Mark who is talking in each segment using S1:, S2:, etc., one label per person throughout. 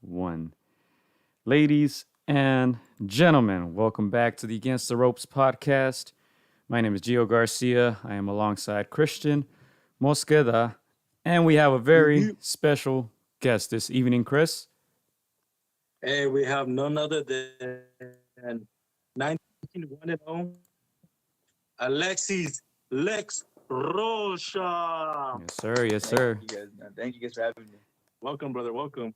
S1: one. Ladies and gentlemen, welcome back to the Against the Ropes podcast. My name is Gio Garcia. I am alongside Christian Mosqueda, and we have a very
S2: You-
S1: special guest this evening, Chris.
S2: Hey, we have none other than 19-1-0, Alexis Lex Rocha.
S1: Yes, sir. Yes,
S3: Thank
S1: sir.
S3: you guys, man. Thank you guys for having me.
S2: Welcome, brother. Welcome.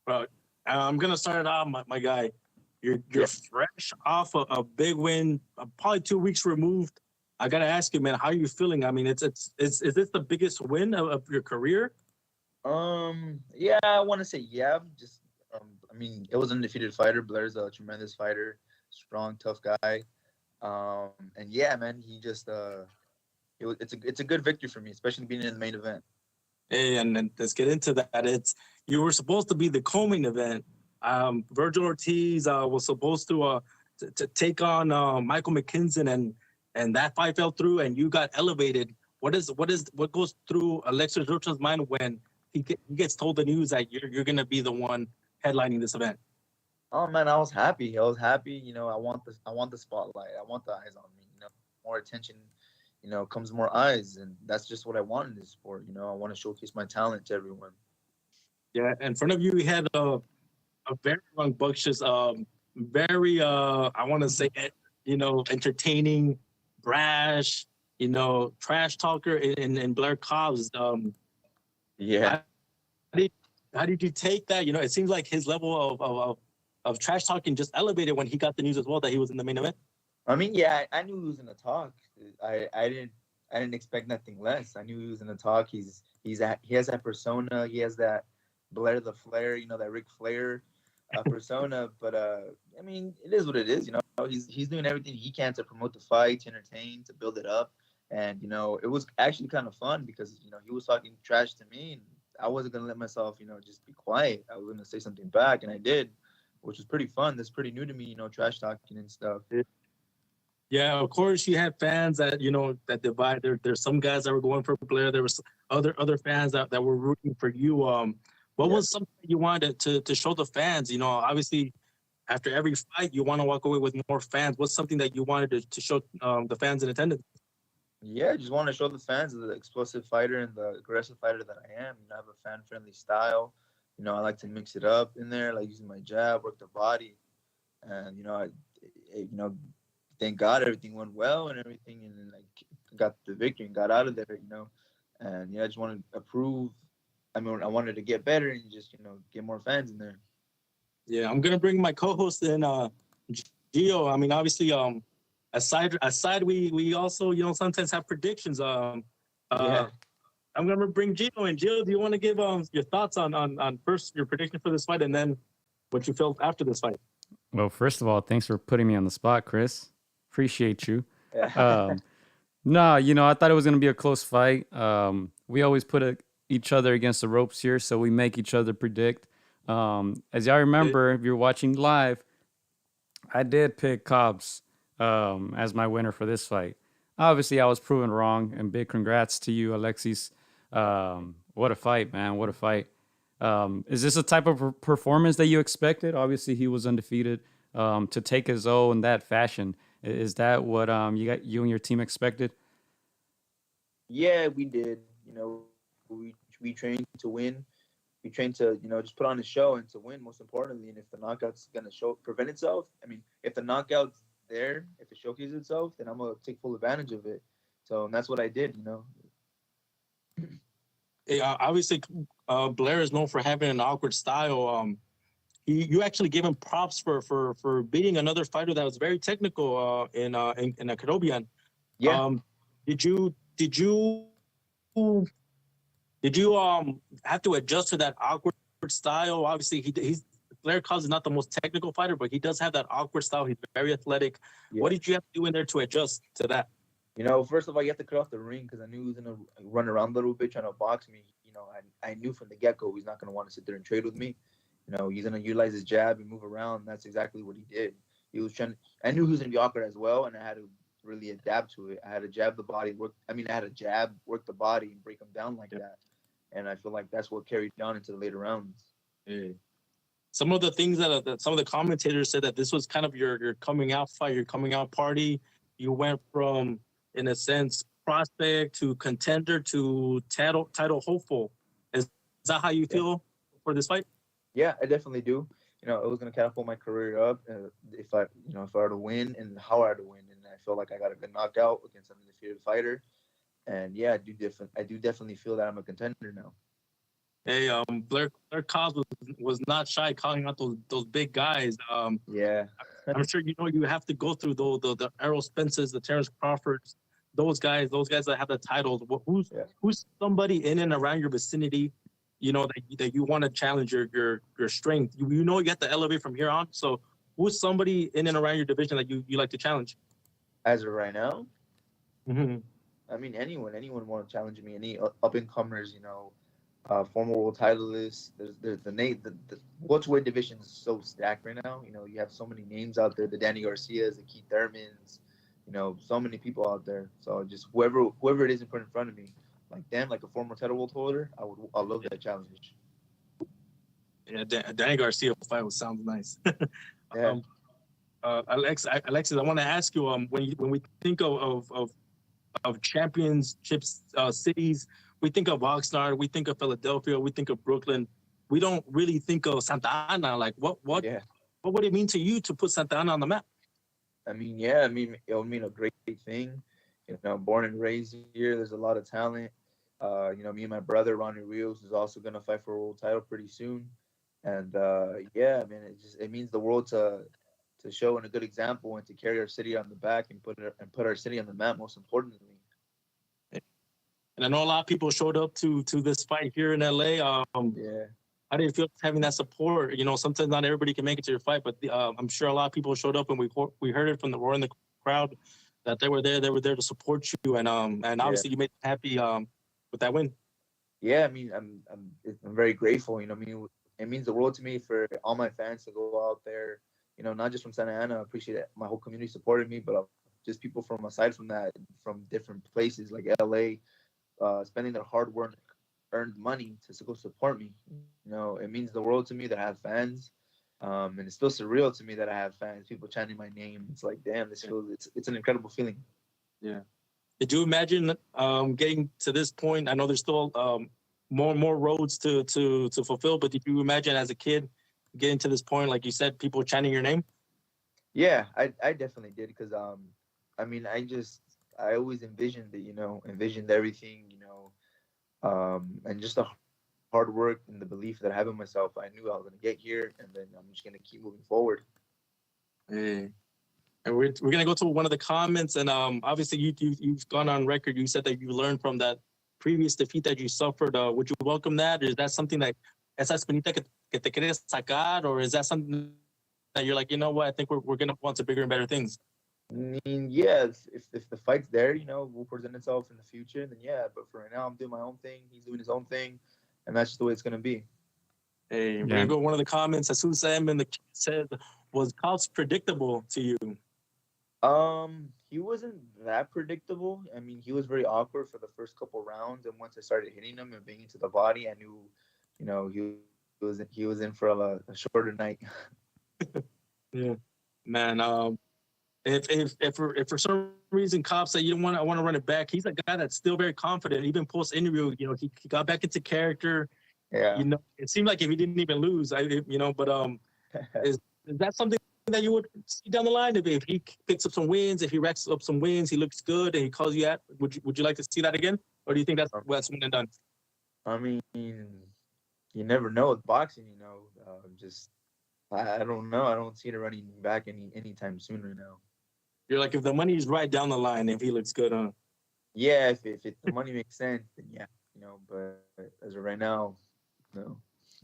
S2: Bro, I'm gonna start it off, my guy. You're fresh off a big win, probably 2 weeks removed. I gotta ask you, man, how are you feeling? I mean, is this the biggest win of your career?
S3: Yeah, I want to say yeah. I mean, it was an undefeated fighter. Blair's a tremendous fighter, strong, tough guy. And yeah, man, it's a good victory for me, especially being in the main event.
S2: Hey, and then let's get into that. You were supposed to be the co-main event. Virgil Ortiz was supposed to take on Michael McKinson, and that fight fell through, and you got elevated. What goes through Alexis Rocha's mind when he gets told the news that you're gonna be the one headlining this event?
S3: Oh man, I was happy. I was happy. I want the spotlight. I want the eyes on me. More attention. Comes more eyes, and that's just what I want in this sport. I want to showcase my talent to everyone.
S2: Yeah, in front of you, we had a very rambunctious, very I want to say, entertaining, brash, trash talker in Blair Cobbs.
S3: Yeah.
S2: How did, how did you take that? It seems like his level of trash talking just elevated when he got the news as well that he was in the main event.
S3: I mean, yeah, I knew he was gonna talk. I didn't expect nothing less. I knew he was gonna talk. He has that persona. He has that Blair the Flair, that Ric Flair persona. But I mean, it is what it is. He's doing everything he can to promote the fight, to entertain, to build it up. And it was actually kind of fun because he was talking trash to me, and I wasn't gonna let myself just be quiet. I was gonna say something back, and I did, which was pretty fun. That's pretty new to me, trash talking and stuff.
S2: Yeah, of course you had fans that divide. There's some guys that were going for Blair. There was other fans that were rooting for you. What
S3: Yeah.
S2: was something you wanted to show the fans? Obviously after every fight you want to walk away with more fans. What's something that you wanted to show the fans in attendance?
S3: Yeah, I just want to show the fans the explosive fighter and the aggressive fighter that I am. I have a fan-friendly style. I like to mix it up in there, like using my jab, work the body, and thank God everything went well and everything, and then got the victory and got out of there. And I just wanted to prove. I mean, I wanted to get better and just get more fans in there.
S2: Yeah, I'm gonna bring my co-host in, Gio. I mean, obviously, aside, we also sometimes have predictions.
S3: Yeah.
S2: I'm gonna bring Gio in. Gio, do you want to give your thoughts on first your prediction for this fight and then what you felt after this fight?
S1: Well, first of all, thanks for putting me on the spot, Chris. Appreciate you.
S3: Yeah.
S1: No, I thought it was going to be a close fight. We always put each other against the ropes here, so we make each other predict. As y'all remember, if you're watching live, I did pick Cobbs as my winner for this fight. Obviously, I was proven wrong, and big congrats to you, Alexis. What a fight, man. What a fight. Is this a type of performance that you expected? Obviously, he was undefeated. To take his O in that fashion, is that what you and your team expected?
S3: Yeah, we did. We trained to win. We trained to just put on a show and to win, most importantly. And if the knockout's gonna prevent itself, I mean, if the knockout's there, if it showcases itself, then I'm gonna take full advantage of it. So and that's what I did.
S2: Obviously, Blair is known for having an awkward style. You actually gave him props for beating another fighter that was very technical in a Kadobian.
S3: Yeah.
S2: Did you did you did you have to adjust to that awkward style? Obviously, he's Blair Cobbs is not the most technical fighter, but he does have that awkward style. He's very athletic.
S3: Yeah.
S2: What did you have to do in there to adjust to that?
S3: First of all, you have to cut off the ring because I knew he was gonna run around a little bit trying to box me. I knew from the get-go he's not gonna want to sit there and trade with me. He's gonna utilize his jab and move around. And that's exactly what he did. He was trying. I knew he was gonna be awkward as well, and I had to really adapt to it. I had to jab the body, I had to jab, work the body, and break him down like that. And I feel like that's what carried on into the later rounds.
S2: Yeah. Some of the things that some of the commentators said that this was kind of your coming out fight, your coming out party. You went from, in a sense, prospect to contender to title hopeful. Is that how you
S3: Yeah.
S2: feel for this fight?
S3: Yeah, I definitely do. It was gonna catapult my career up if if I were to win and how I were to win. And I feel like I got a good knockout against an undefeated fighter. And yeah, I do definitely feel that I'm a contender now.
S2: Hey, Blair Cobbs was not shy calling out those big guys.
S3: Yeah,
S2: I'm sure you know you have to go through the Errol Spences, the Terrence Crawfords, those guys that have the titles.
S3: yeah.
S2: Who's somebody in and around your vicinity, that you want to challenge your strength. You know you have to elevate from here on. So who's somebody in and around your division that you like to challenge?
S3: As of right now,
S2: Mm-hmm.
S3: I mean anyone want to challenge me? Any up and comers? Former world titleists. There's the welterweight division is so stacked right now. You have so many names out there: the Danny Garcias, the Keith Thurmans. So many people out there. So just whoever it is in front of me, like them, like a former title world holder, I love that challenge.
S2: Yeah, Danny Garcia fight sounds nice.
S3: Yeah,
S2: um, Alexis, I want to ask you, when we think of championships cities, we think of Oxnard, we think of Philadelphia, we think of Brooklyn. We don't really think of Santa Ana. Like,
S3: yeah.
S2: what would it mean to you to put Santa Ana on the map?
S3: I mean, yeah. I mean, it would mean a great thing. Born and raised here. There's a lot of talent. Me and my brother Ronnie Rios is also gonna fight for a world title pretty soon. And yeah, man, it means the world to show and a good example and to carry our city on the back and put our city on the map. Most importantly,
S2: And I know a lot of people showed up to this fight here in LA.
S3: yeah,
S2: How do you feel having that support? Sometimes not everybody can make it to your fight, but I'm sure a lot of people showed up, and we heard it from the roar in the crowd that they were there. They were there to support you, and
S3: yeah,
S2: obviously you made them happy with that win.
S3: yeah. I mean, I'm very grateful. I mean, it means the world to me for all my fans to go out there. Not just from Santa Ana. I appreciate it. My whole community supported me, but just people from aside from that, from different places like LA, spending their hard work earned money to go support me. It means the world to me that I have fans. And it's still surreal to me that I have fans, people chanting my name. It's like, damn, it's an incredible feeling.
S2: Yeah. Did you imagine getting to this point? I know there's still more roads to fulfill, but did you imagine as a kid getting to this point, like you said, people chanting your name?
S3: Yeah, I definitely did because I mean I always envisioned everything, and just the hard work and the belief that I have in myself. I knew I was gonna get here, and then I'm just gonna keep moving forward.
S2: Hey. And we're gonna go to one of the comments, and obviously you've gone on record. You said that you learned from that previous defeat that you suffered. Would you welcome that? Is that something that esa espinita que te quieres sacar, or is that something that you're like, you know what? I think we're gonna want to bigger and better things.
S3: I mean, yeah, if the fight's there, will present itself in the future, then yeah. But for right now, I'm doing my own thing. He's doing his own thing, and that's just the way it's gonna be.
S2: Hey, we're
S1: Yeah.
S2: gonna go one of the comments. Jesus M in the chat said, "Was Cobbs predictable to you?"
S3: He wasn't that predictable. I mean, he was very awkward for the first couple rounds, and once I started hitting him and being into the body, I knew, he was in for a shorter night.
S2: Yeah, man. If for some reason Cobbs said I want to run it back, he's a guy that's still very confident. Even post interview, he got back into character.
S3: Yeah.
S2: It seemed like if he didn't even lose, but is that something that you would see down the line? If he picks up some wins, if he racks up some wins, he looks good and he calls you out, would you like to see that again? Or do you think that's one and done?
S3: I mean, you never know with boxing. Just I don't know. I don't see it running back anytime soon right now.
S2: You're like, if the money's right down the line, if he looks good,
S3: Yeah, if the money makes sense, then yeah, But as of right now, no.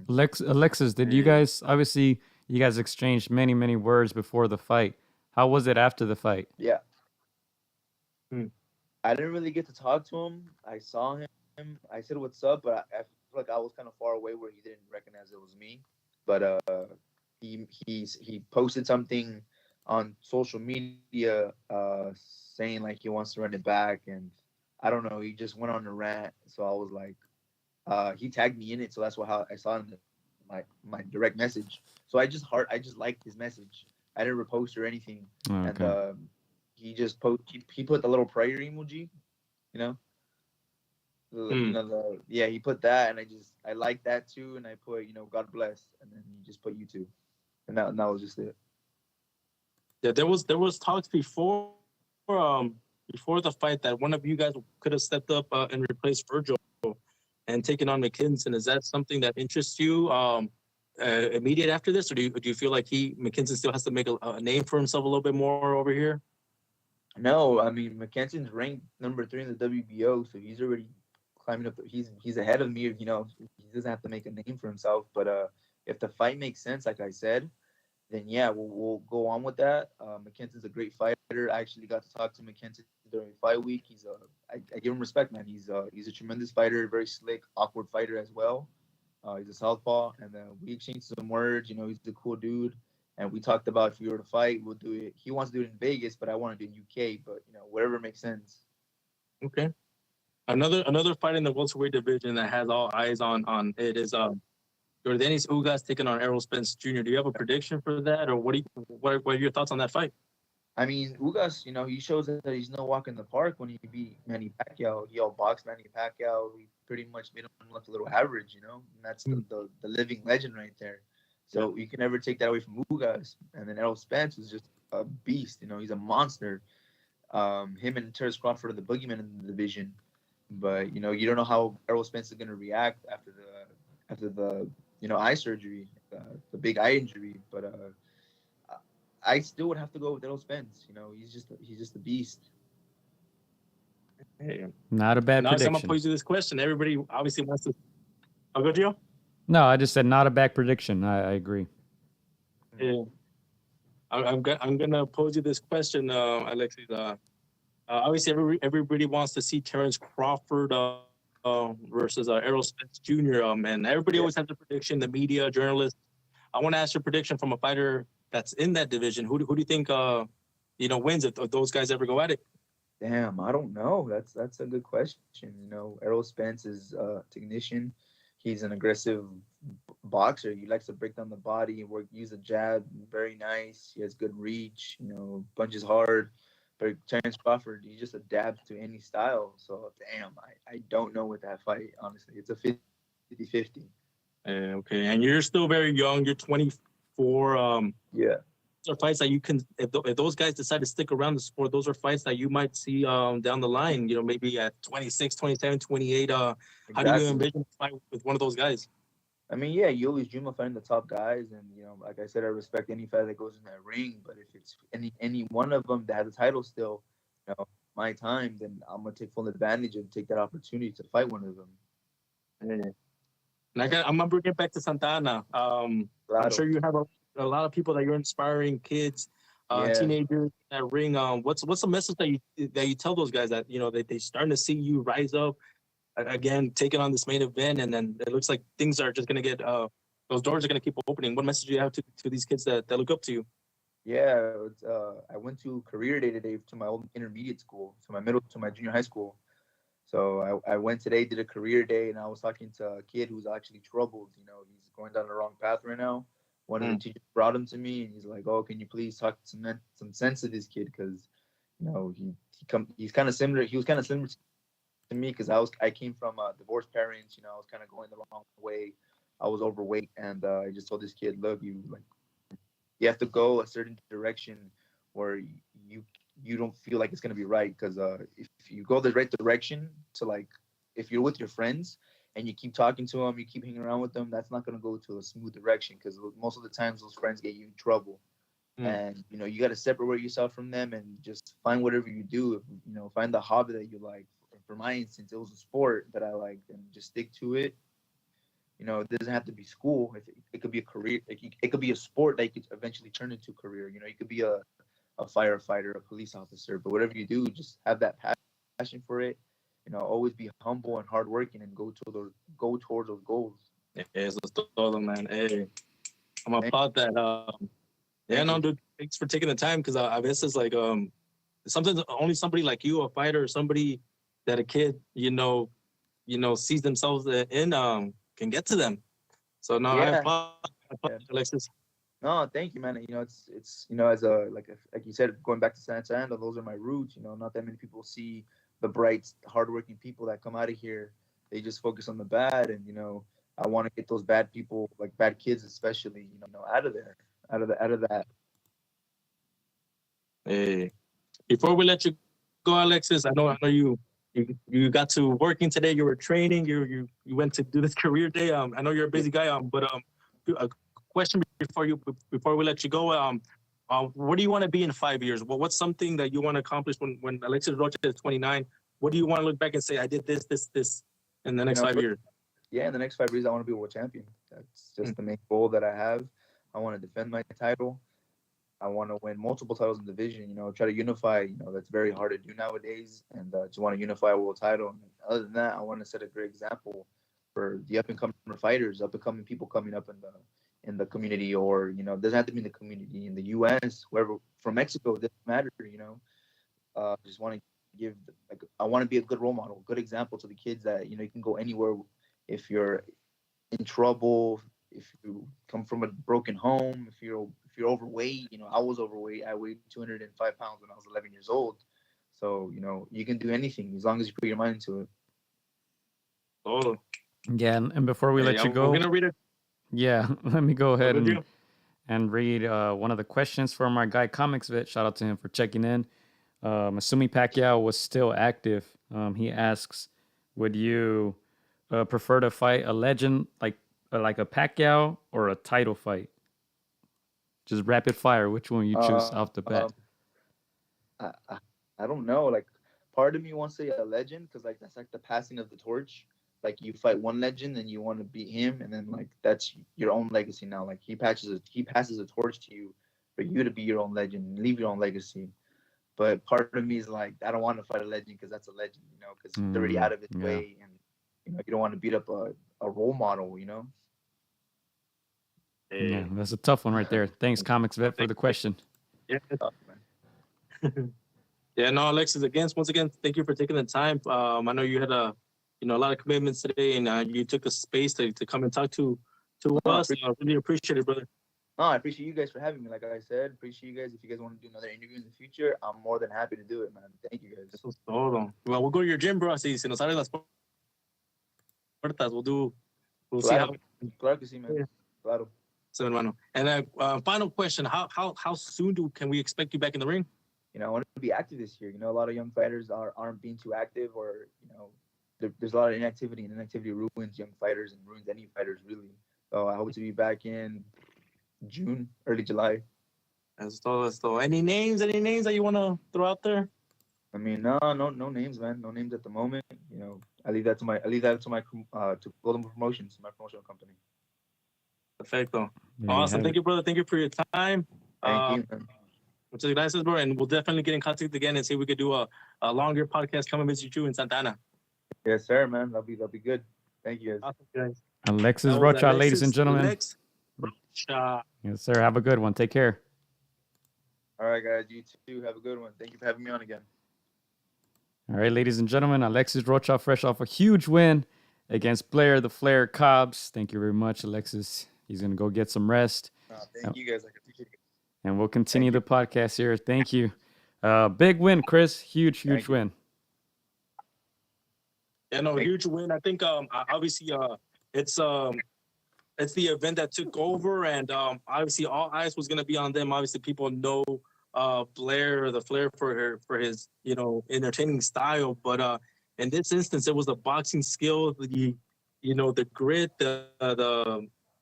S1: Alexis, did you guys obviously you guys exchanged many words before the fight? How was it after the fight?
S3: Yeah,
S2: Hmm.
S3: I didn't really get to talk to him. I saw him. I said what's up, but I feel like I was kind of far away where he didn't recognize it was me. But he posted something on social media saying like he wants to run it back, and I don't know. He just went on a rant, so I was like, he tagged me in it, so that's how I saw it in the my direct message. So I just liked his message. I didn't repost or anything. And
S1: Okay.
S3: he just he put the little prayer emoji, you know.
S2: Hmm.
S3: He put that, and I liked that too, and I put God bless, and then he just put YouTube, and that was just it.
S2: Yeah, there was talks before the fight that one of you guys could have stepped up and replaced Virgil and taken on McKinson. Is that something that interests you immediate after this, or do you feel like McKinson still has to make a name for himself a little bit more over here?
S3: No, I mean McKinson's ranked number 3 in the WBO, so he's already climbing up. He's ahead of me. He doesn't have to make a name for himself. But if the fight makes sense, like I said, then yeah, we'll go on with that. McKinson's a great fighter. I actually got to talk to McKinson during fight week. I give him respect, man. He's a tremendous fighter, very slick, awkward fighter as well. He's a southpaw, and we exchanged some words. He's a cool dude, and we talked about if we were to fight, we'll do it. He wants to do it in Vegas, but I want to do it in UK. But whatever makes sense.
S2: Okay. Another fight in the welterweight division that has all eyes on it is Yordenis Ugas taking on Errol Spence Jr. Do you have a prediction for that, or what are your thoughts on that fight?
S3: I mean, Ugas, he shows that he's no walk in the park when he beat Manny Pacquiao. He outboxed Manny Pacquiao. He pretty much made him look a little average, and that's the living legend right there. So you can never take that away from Ugas. And then Errol Spence was just a beast. He's a monster. Him and Terrence Crawford are the boogeyman in the division. But you don't know how Errol Spence is going to react after the eye surgery, the big eye injury. But I still would have to go with Errol Spence. He's just a beast.
S2: Hey,
S1: Not a bad
S2: now I'm
S1: prediction.
S2: gonna pose you this question. Everybody obviously wants to. I'll go, Gio.
S1: No, I just said not a bad prediction. I agree.
S2: Yeah. I'm gonna pose you this question, Alexis. Obviously, everybody wants to see Terrence Crawford versus Errol Spence Jr. And everybody always has a prediction. The media, journalists. I want to ask your prediction from a fighter that's in that division. Who do you think wins if those guys ever go at it?
S3: Damn, I don't know. That's a good question. Errol Spence is a technician. He's an aggressive boxer. He likes to break down the body and use a jab. Very nice. He has good reach. Punches hard. But Terrence Crawford, he just adapts to any style. So, damn, I don't know with that fight, honestly. It's a 50-50.
S2: Okay, and you're still very young. You're 24.
S3: Yeah.
S2: Those are fights that you can, if those guys decide to stick around the sport, those are fights that you might see down the line, maybe at 26, 27, 28. How do you envision a fight with one of those guys?
S3: I mean, yeah, you always dream of fighting the top guys. And, like I said, I respect any fight that goes in that ring. But if it's any one of them that has a title still, my time, then I'm going to take full advantage and take that opportunity to fight one of them.
S2: And I'm going to bring it back to Santana. I'm sure you have a lot of people that you're inspiring, kids, teenagers in that ring. What's the message that you tell those guys that, they're starting to see you rise up, again, taking on this main event, and then it looks like things are just going to get, those doors are going to keep opening. What message do you have to these kids that look up to you?
S3: Yeah, I went to career day today to my old intermediate school, to my junior high school. So I went today, did a career day, and I was talking to a kid who's actually troubled. He's going down the wrong path right now. One of the teachers brought him to me, and he's like, "Oh, can you please talk some sense to this kid? Because, he's kind of similar. He was kind of similar to me because I came from divorced parents. I was kind of going the wrong way. I was overweight, and I just told this kid, look, you have to go a certain direction where you don't feel like it's gonna be right. Because if you go the right direction to if you're with your friends and you keep talking to them, you keep hanging around with them, that's not gonna go to a smooth direction. Because most of the times those friends get you in trouble. And you got to separate yourself from them and just find whatever you do. Find the hobby that you like. For my instance, it was a sport that I liked, and just stick to it. It doesn't have to be school. It could be a career. It could be a sport that you could eventually turn into a career. You could be a firefighter, a police officer, but whatever you do, just have that passion for it. Always be humble and hardworking, and go towards those goals.
S2: Eso es todo, man. Hey, I'm about that. Yeah, no, dude, thanks for taking the time, because a veces, sometimes only somebody like you, a fighter, or somebody that a kid, sees themselves in, can get to them. So no,
S3: Yeah.
S2: I apologize, Alexis.
S3: No, thank you, man. It's as a like you said, going back to Santa Ana, those are my roots. Not that many people see the bright, hardworking people that come out of here. They just focus on the bad, and I want to get those bad people, like bad kids, especially, out of there, out of that.
S2: Hey, before we let you go, Alexis, I know you got to working today. You were training. You went to do this career day. I know you're a busy guy. But a question before we let you go. What do you want to be in 5 years? What's something that you want to accomplish when Alexis Rocha is 29? What do you want to look back and say, I did this in the next 5 years?
S3: Yeah, in the next 5 years, I want to be a world champion. That's just the main goal that I have. I want to defend my title. I want to win multiple titles in the division. Try to unify. That's very hard to do nowadays, and just want to unify a world title. And other than that, I want to set a great example for the up and coming fighters, up and coming people coming up in the community, or doesn't have to be in the community, in the U.S., wherever, from Mexico, it doesn't matter. Just want to give, I want to be a good role model, good example to the kids that you can go anywhere if you're in trouble, if you come from a broken home, if you're overweight. I was overweight. I weighed 205 pounds when I was 11 years old. So you can do anything as long as you put your mind into it.
S2: Oh
S1: yeah, and before we let you go,
S2: we're gonna read it.
S1: Yeah, let me go ahead and read one of the questions from our guy ComicsVit. Shout out to him for checking in. Assuming Pacquiao was still active, he asks, would you prefer to fight a legend like a Pacquiao or a title fight? Just rapid fire. Which one you choose off the bat?
S3: I don't know. Like, part of me wants to say a legend because that's like the passing of the torch. Like, you fight one legend and you want to beat him, and then that's your own legacy now. Like, he passes a torch to you for you to be your own legend and leave your own legacy. But part of me is like, I don't want to fight a legend because that's a legend, because he's already out of his way, and you don't want to beat up a role model,
S1: Yeah, that's a tough one right there. Thanks, ComicsVet, for the question.
S2: Yeah. Yeah, no, Alexis, once again, thank you for taking the time. I know you had a lot of commitments today, and you took the space to come and talk to us. I really appreciate it, brother.
S3: No, I appreciate you guys for having me. Like I said, appreciate you guys. If you guys want to do another interview in the future, I'm more than happy to do it, man. Thank you guys.
S2: Hold on. Well, we'll go to your gym, bro. Si nos abren las puertas, we'll see how.
S3: Claro que sí, man.
S2: Yeah.
S3: Claro.
S2: So, hermano. And final question: How soon can we expect you back in the ring?
S3: I want to be active this year. A lot of young fighters aren't being too active, or there's a lot of inactivity, and inactivity ruins young fighters and ruins any fighters, really. So I hope to be back in June, early July.
S2: That's all. Any names that you want to throw out there?
S3: I mean, no names, man. No names at the moment. I leave that to to Golden Promotions, my promotional company.
S2: Perfecto. Awesome. Thank you, brother. Thank you for your time.
S3: Thank you, man.
S2: Muchas gracias, bro. And we'll definitely get in contact again and see if we could do a longer podcast, come and visit you in Santa Ana.
S3: Yes, sir, man. That'll be good. Thank you, guys.
S2: Awesome, guys.
S1: Alexis Rocha, ladies and gentlemen.
S2: Alexis Rocha.
S1: Yes, sir. Have a good one. Take care.
S3: All right, guys. You too. Have a good one. Thank you for having me on again.
S1: All right, ladies and gentlemen. Alexis Rocha, fresh off a huge win against Blair the Flair Cobbs. Thank you very much, Alexis. He's going to go get some rest.
S3: Thank you, guys. I appreciate it.
S1: And we'll continue the podcast here. Thank you. Big win, Chris. Huge win.
S2: Yeah, no, huge win. I think obviously it's the event that took over, and obviously all eyes was gonna be on them. Obviously, people know Blair the Flair for his entertaining style, but in this instance, it was the boxing skill, the grit,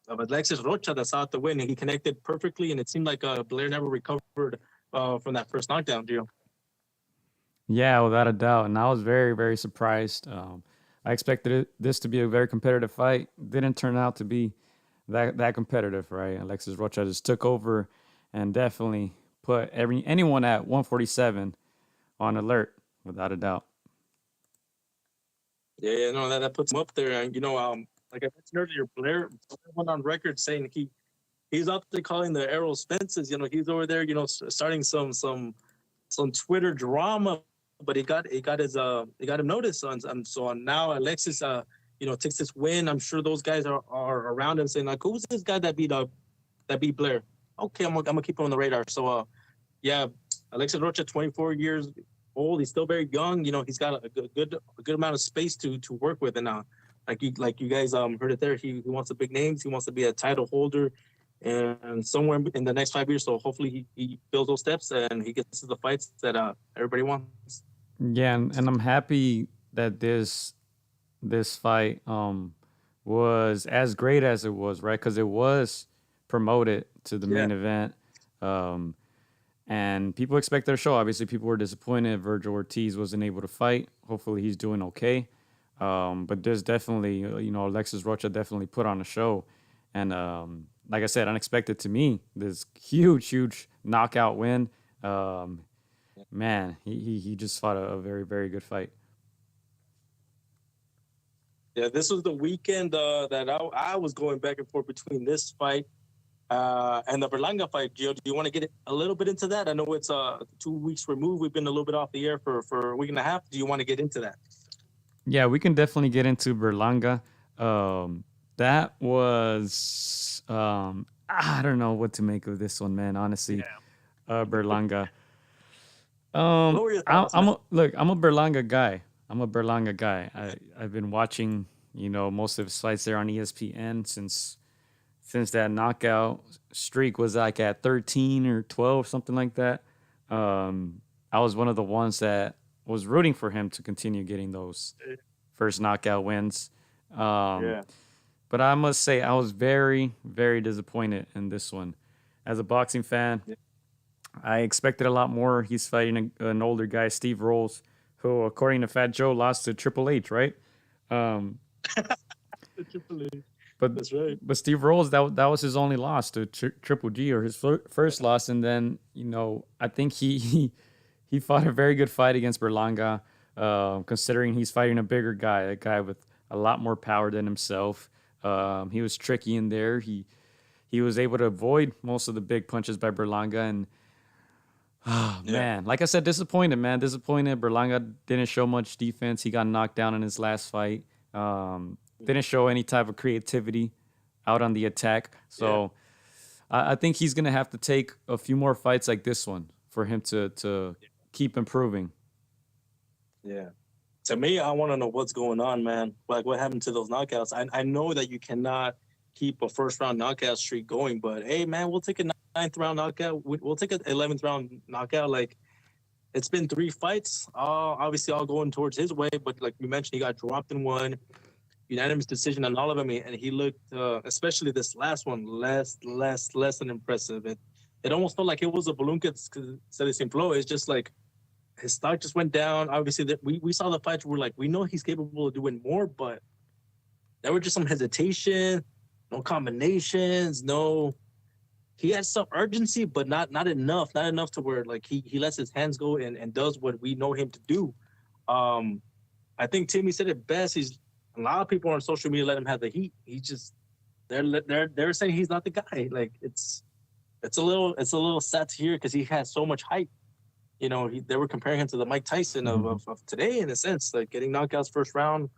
S2: of Alexis Rocha that saw the win, and he connected perfectly, and it seemed like Blair never recovered from that first knockdown, Gio.
S1: Yeah, without a doubt. And I was very, very surprised. I expected this to be a very competitive fight. Didn't turn out to be that competitive, right? Alexis Rocha just took over and definitely put anyone at 147 on alert, without a doubt.
S2: Yeah, no, that puts him up there. And like I mentioned earlier, Blair went on record saying he's out there calling the arrows fences. He's over there, starting some Twitter drama, but he got him noticed. And so now Alexis takes this win, I'm sure those guys are around him saying like, who's this guy that beat Blair? Okay, I'm gonna keep him on the radar. So yeah, Alexis Rocha, 24 years old. He's still very young. He's got a good amount of space to work with. And like you guys heard it there. He wants the big names. He wants to be a title holder, and somewhere in the next 5 years. So hopefully he builds those steps and he gets to the fights that everybody wants.
S1: Yeah, and I'm happy that this fight was as great as it was, right? Because it was promoted to the main event. And people expected a show. Obviously, people were disappointed. Virgil Ortiz wasn't able to fight. Hopefully, he's doing okay. But there's definitely, Alexis Rocha definitely put on a show. And like I said, unexpected to me, this huge knockout win. Man, he just fought a very, very good fight.
S2: Yeah, this was the weekend that I was going back and forth between this fight and the Berlanga fight. Gio, do you want to get a little bit into that? I know it's 2 weeks removed. We've been a little bit off the air for a week and a half. Do you want to get into that?
S1: Yeah, we can definitely get into Berlanga. That was I don't know what to make of this one, man. Honestly, Berlanga. I'm a Berlanga guy. I've been watching, most of his fights there on ESPN since that knockout streak was like at 13 or 12, something like that. I was one of the ones that was rooting for him to continue getting those first knockout wins. But I must say I was very, very disappointed in this one. As a boxing fan, I expected a lot more. He's fighting an older guy, Steve Rolls, who, according to Fat Joe, lost to Triple H, right?
S2: Triple H.
S1: But
S2: that's right.
S1: But Steve Rolls, that was his only loss to Triple G, or his first loss, and then I think he fought a very good fight against Berlanga, considering he's fighting a bigger guy, a guy with a lot more power than himself. He was tricky in there. He was able to avoid most of the big punches by Berlanga, and man, like I said, disappointed. Berlanga didn't show much defense. He got knocked down in his last fight. Didn't show any type of creativity out on the attack. So I think he's going to have to take a few more fights like this one for him to keep improving.
S2: Yeah. To me, I want to know what's going on, man. Like, what happened to those knockouts? I know that you cannot keep a first-round knockout streak going, but, hey, man, we'll take a 9th-round knockout. We'll take an 11th-round knockout. Like, it's been 3 fights, obviously all going towards his way, but like you mentioned, he got dropped in one. Unanimous decision on all of them, and he looked, especially this last one, less than impressive. It almost felt like it was a balloon que se desinfló. It's just like his stock just went down. Obviously, we saw the fights. We're like, we know he's capable of doing more, but there were just some hesitation, no combinations, no. He had some urgency, but not enough to where like he lets his hands go and does what we know him to do. I think Timmy said it best. A lot of people on social media let him have the heat. He just they're saying he's not the guy. Like it's a little sad to hear because he has so much hype. They were comparing him to the Mike Tyson of today in a sense, like getting knockouts first round,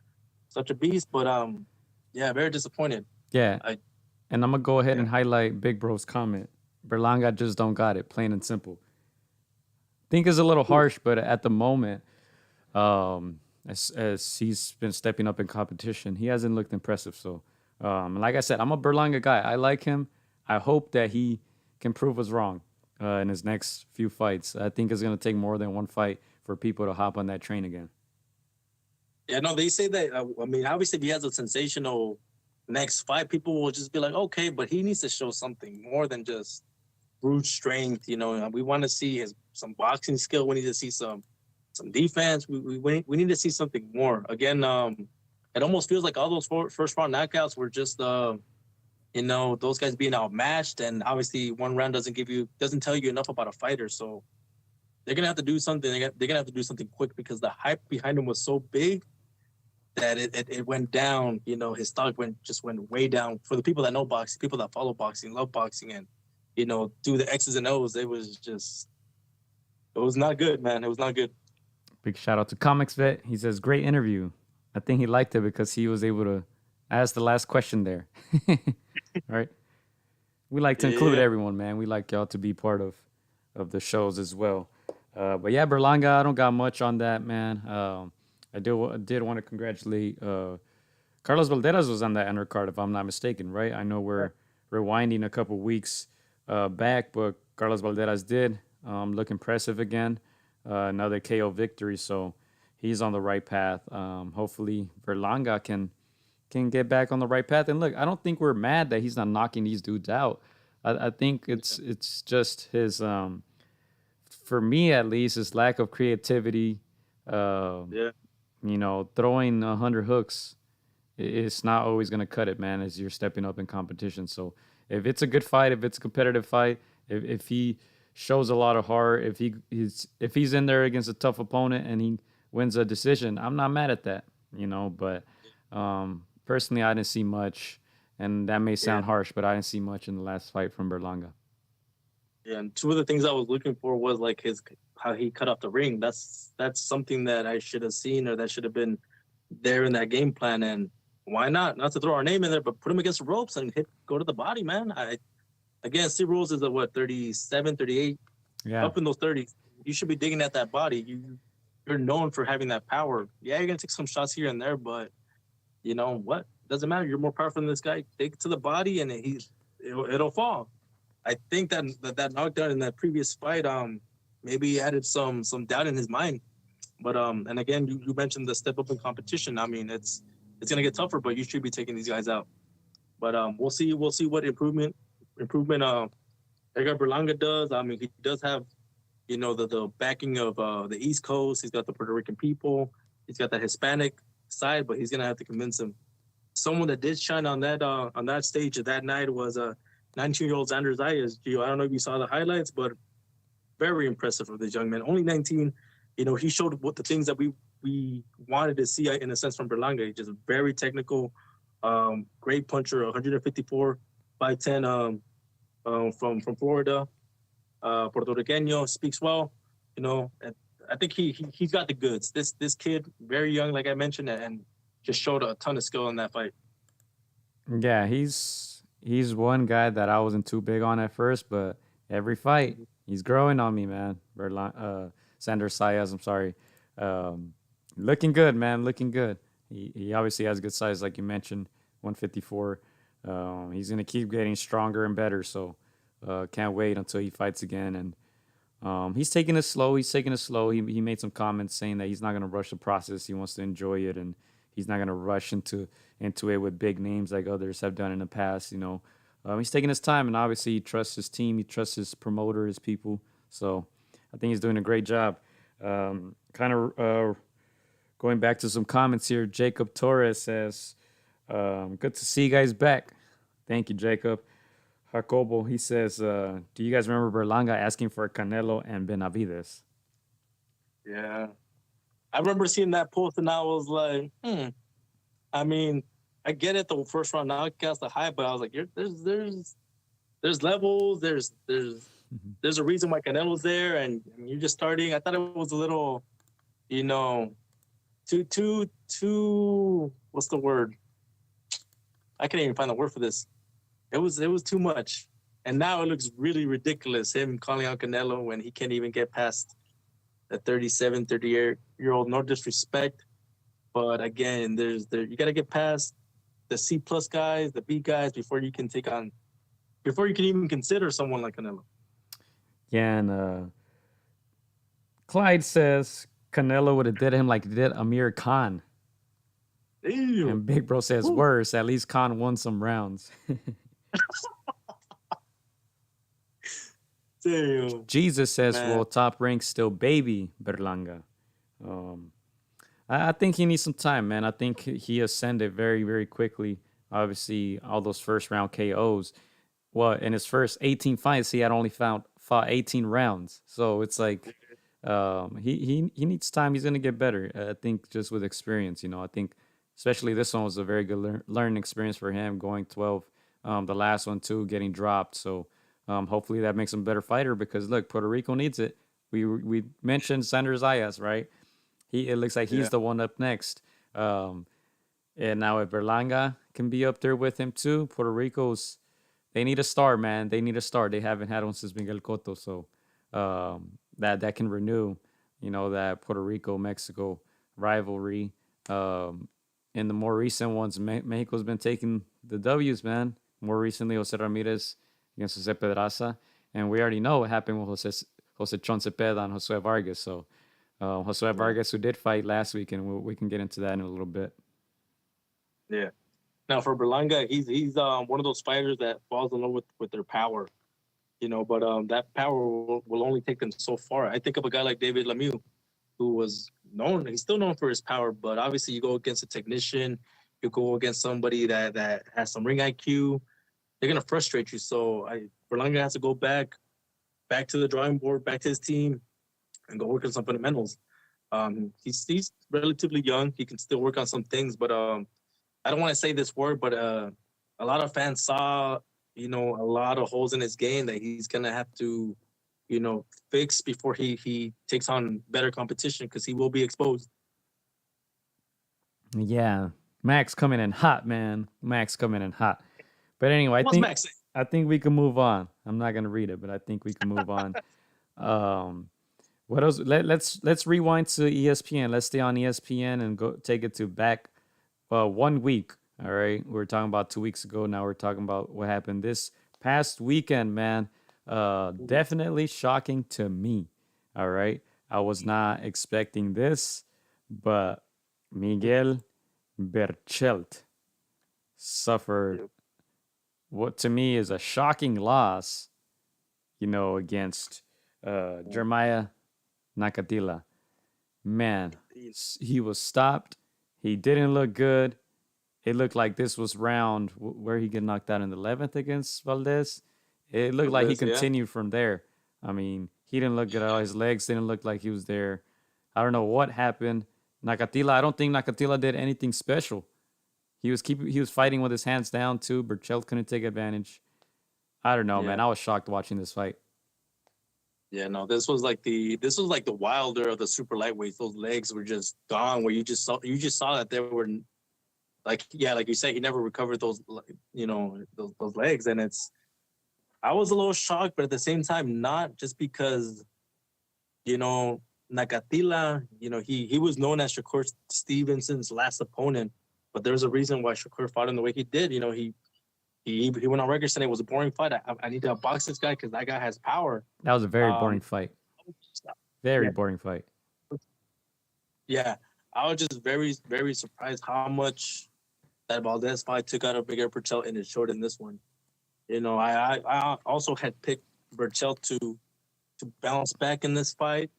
S2: such a beast. But very disappointed.
S1: Yeah, and I'm gonna go ahead and highlight Big Bro's comment. Berlanga just don't got it, plain and simple. Think it's a little harsh, but at the moment, as he's been stepping up in competition, he hasn't looked impressive. So, like I said, I'm a Berlanga guy. I like him. I hope that he can prove us wrong in his next few fights. I think it's going to take more than one fight for people to hop on that train again.
S2: Yeah, no, they say that. Obviously, if he has a sensational next fight, people will just be like, okay, but he needs to show something more than just brute strength. We want to see some boxing skill. We need to see some defense. We need to see something more. Again, it almost feels like all those first round knockouts were just those guys being outmatched, and obviously one round doesn't tell you enough about a fighter. So they're gonna have to do something. They're gonna have to do something quick because the hype behind him was so big that it went down. His stock went way down. For the people that know boxing, people that follow boxing, love boxing, and do the X's and O's, it was not good, man. It was not good.
S1: Big shout out to Comics Vet. He says, great interview. I think he liked it because he was able to ask the last question there. Right? We like to include
S2: Yeah.
S1: everyone, man. We like y'all to be part of the shows as well. But yeah, Berlanga, I don't got much on that, man. I did want to congratulate Carlos Valderas was on that undercard, if I'm not mistaken, right? I know we're rewinding a couple weeks back, but Carlos Valderas did look impressive again. Another KO victory, so he's on the right path. Hopefully, Berlanga can get back on the right path. And look, I don't think we're mad that he's not knocking these dudes out. I think it's just his, for me at least, his lack of creativity.
S2: Yeah.
S1: Throwing 100 hooks it's not always going to cut it, man, as you're stepping up in competition. So if it's a good fight, if it's a competitive fight, if he shows a lot of heart, if he's in there against a tough opponent and he wins a decision, I'm not mad at that, But personally, I didn't see much, and that may sound harsh, but I didn't see much in the last fight from Berlanga.
S2: Yeah, and two of the things I was looking for was like how he cut off the ring. That's something that I should have seen, or that should have been there in that game plan. And why not? Not to throw our name in there, but put him against the ropes and go to the body, man. Steve Rules is 37, 38, up in those 30s. You should be digging at that body. You're known for having that power. Yeah, you're gonna take some shots here and there, but you know what? Doesn't matter. You're more powerful than this guy. Take it to the body, and it'll fall. I think that knockdown in that previous fight, maybe added some doubt in his mind. But and again, you mentioned the step up in competition. I mean, it's gonna get tougher, but you should be taking these guys out. But we'll see what improvement Edgar Berlanga does. I mean, he does have, the backing of the East Coast. He's got the Puerto Rican people. He's got that Hispanic side, but he's gonna have to convince him. Someone that did shine on that stage that night was 19-year-old Xander Zayas. Gio, I don't know if you saw the highlights, but very impressive for this young man. Only 19. He showed what the things that we wanted to see in a sense from Berlanga. He's just very technical, great puncher, 154 by 10 from Florida, Puerto Riqueño, speaks well. And I think he's got the goods. This kid, very young, like I mentioned, and just showed a ton of skill in that fight.
S1: Yeah, he's one guy that I wasn't too big on at first, but every fight he's growing on me, man. Xander Zayas, I'm sorry. Looking good, man. Looking good. He obviously has good size, like you mentioned, 154. He's gonna keep getting stronger and better. So can't wait until he fights again. And he's taking it slow. He made some comments saying that he's not gonna rush the process. He wants to enjoy it, and he's not gonna rush into it with big names like others have done in the past. He's taking his time, and obviously he trusts his team. He trusts his promoter, his people. So I think he's doing a great job. Going back to some comments here, Jacob Torres says, good to see you guys back. Thank you, Jacob. Jacobo, he says, do you guys remember Berlanga asking for Canelo and Benavides?
S2: Yeah. I remember seeing that post, and I was like, I mean, I get it, the first round knockouts, the hype, but I was like, there's levels, there's a reason why Canelo's there, and you're just starting. I thought it was a little, too. What's the word? I can't even find the word for this. It was too much, and now it looks really ridiculous. Him calling out Canelo when he can't even get past the 37, 38-year-old. No disrespect, but again, you got to get past the C+ guys, the B guys before you can even consider someone like Canelo.
S1: Yeah, and Clyde says Canelo would have did him like he did Amir Khan.
S2: Ew.
S1: And Big Bro says worse. At least Khan won some rounds.
S2: Damn.
S1: Jesus says, well, Top Rank still baby Berlanga. I think he needs some time, man. I think he ascended very, very quickly. Obviously, all those first round KOs. Well, in his first 18 fights, he had only fought 18 rounds. So it's like he needs time. He's going to get better, I think, just with experience. I think especially this one was a very good learning experience for him, going 12. The last one, too, getting dropped. So hopefully that makes him a better fighter because, look, Puerto Rico needs it. We mentioned Xander Zayas, right? It looks like he's the one up next. Um, and now if Berlanga can be up there with him too, Puerto Rico's they need a star, man. They need a star. They haven't had one since Miguel Cotto, so that can renew, that Puerto Rico Mexico rivalry. Um, in the more recent ones, Mexico's been taking the W's, man. More recently, Jose Ramirez against Jose Pedraza, and we already know what happened with Jose Chon Cepeda and Jose Vargas. So Jose Vargas, who did fight last week, and we can get into that in a little bit.
S2: Yeah. Now for Berlanga, he's one of those fighters that falls in love with their power, but that power will only take them so far. I think of a guy like David Lemieux, who was he's still known for his power, but obviously you go against a technician, you go against somebody that has some ring IQ, they're gonna frustrate you. So Berlanga has to go back to the drawing board, back to his team, and go work on some fundamentals. He's relatively young, he can still work on some things, but I don't want to say this word, but a lot of fans saw, a lot of holes in his game that he's going to have to, fix before he takes on better competition, because he will be exposed.
S1: Yeah. Max coming in hot, man. Max coming in hot. But anyway, I think we can move on. I'm not going to read it, but I think we can move on. What else? Let's rewind to ESPN. Let's stay on ESPN and go take it to back 1 week. All right. We were talking about 2 weeks ago. Now we're talking about what happened this past weekend, man. Definitely shocking to me. All right. I was not expecting this, but Miguel Berchelt suffered what to me is a shocking loss, against Jeremia Nakathila. Man, he was stopped. He didn't look good. It looked like this was round where he get knocked out in the 11th against Valdez. It looked like he continued from there. I mean, he didn't look good at all. His legs didn't look like he was there. I don't know what happened. Nakathila, I don't think Nakathila did anything special. He was fighting with his hands down too. Berchelt couldn't take advantage. I don't know, man. I was shocked watching this fight.
S2: Yeah, no, this was like the Wilder of the super lightweights. Those legs were just gone. Where you just saw that they were like you say, he never recovered those those legs, and I was a little shocked, but at the same time, not just because Nakathila, he was known as Shakur Stevenson's last opponent, but there's a reason why Shakur fought him the way he did. He went on record saying it was a boring fight. I need to box this guy because that guy has power.
S1: That was a very boring fight. Very boring fight.
S2: Yeah, I was just very, very surprised how much that Valdez fight took out of Miguel Berchelt and it showed in this one. I also had picked Berchelt to bounce back in this fight.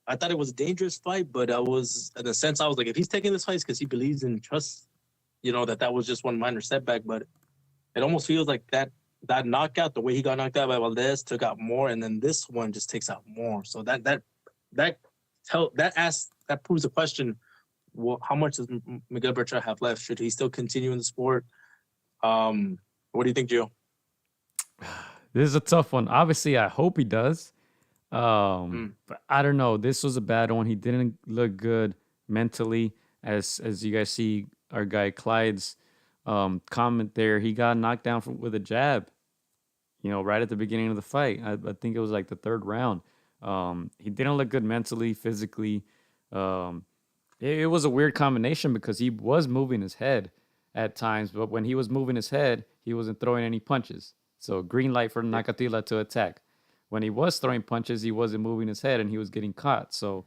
S2: I thought it was a dangerous fight, but I was, in a sense, I was like, if he's taking this fight, it's because he believes and trusts, that was just one minor setback. But it almost feels like that knockout, the way he got knocked out by Valdez, took out more, and then this one just takes out more. So that proves the question: how much does Miguel Berchelt have left? Should he still continue in the sport? What do you think, Gio?
S1: This is a tough one. Obviously, I hope he does. But I don't know. This was a bad one. He didn't look good mentally, as you guys see our guy Clyde's comment there. He got knocked down with a jab, right at the beginning of the fight. I think it was like the third round. He didn't look good mentally, physically. It was a weird combination because he was moving his head at times, but when he was moving his head, he wasn't throwing any punches. So green light for Nakathila to attack. When he was throwing punches, he wasn't moving his head and he was getting caught. So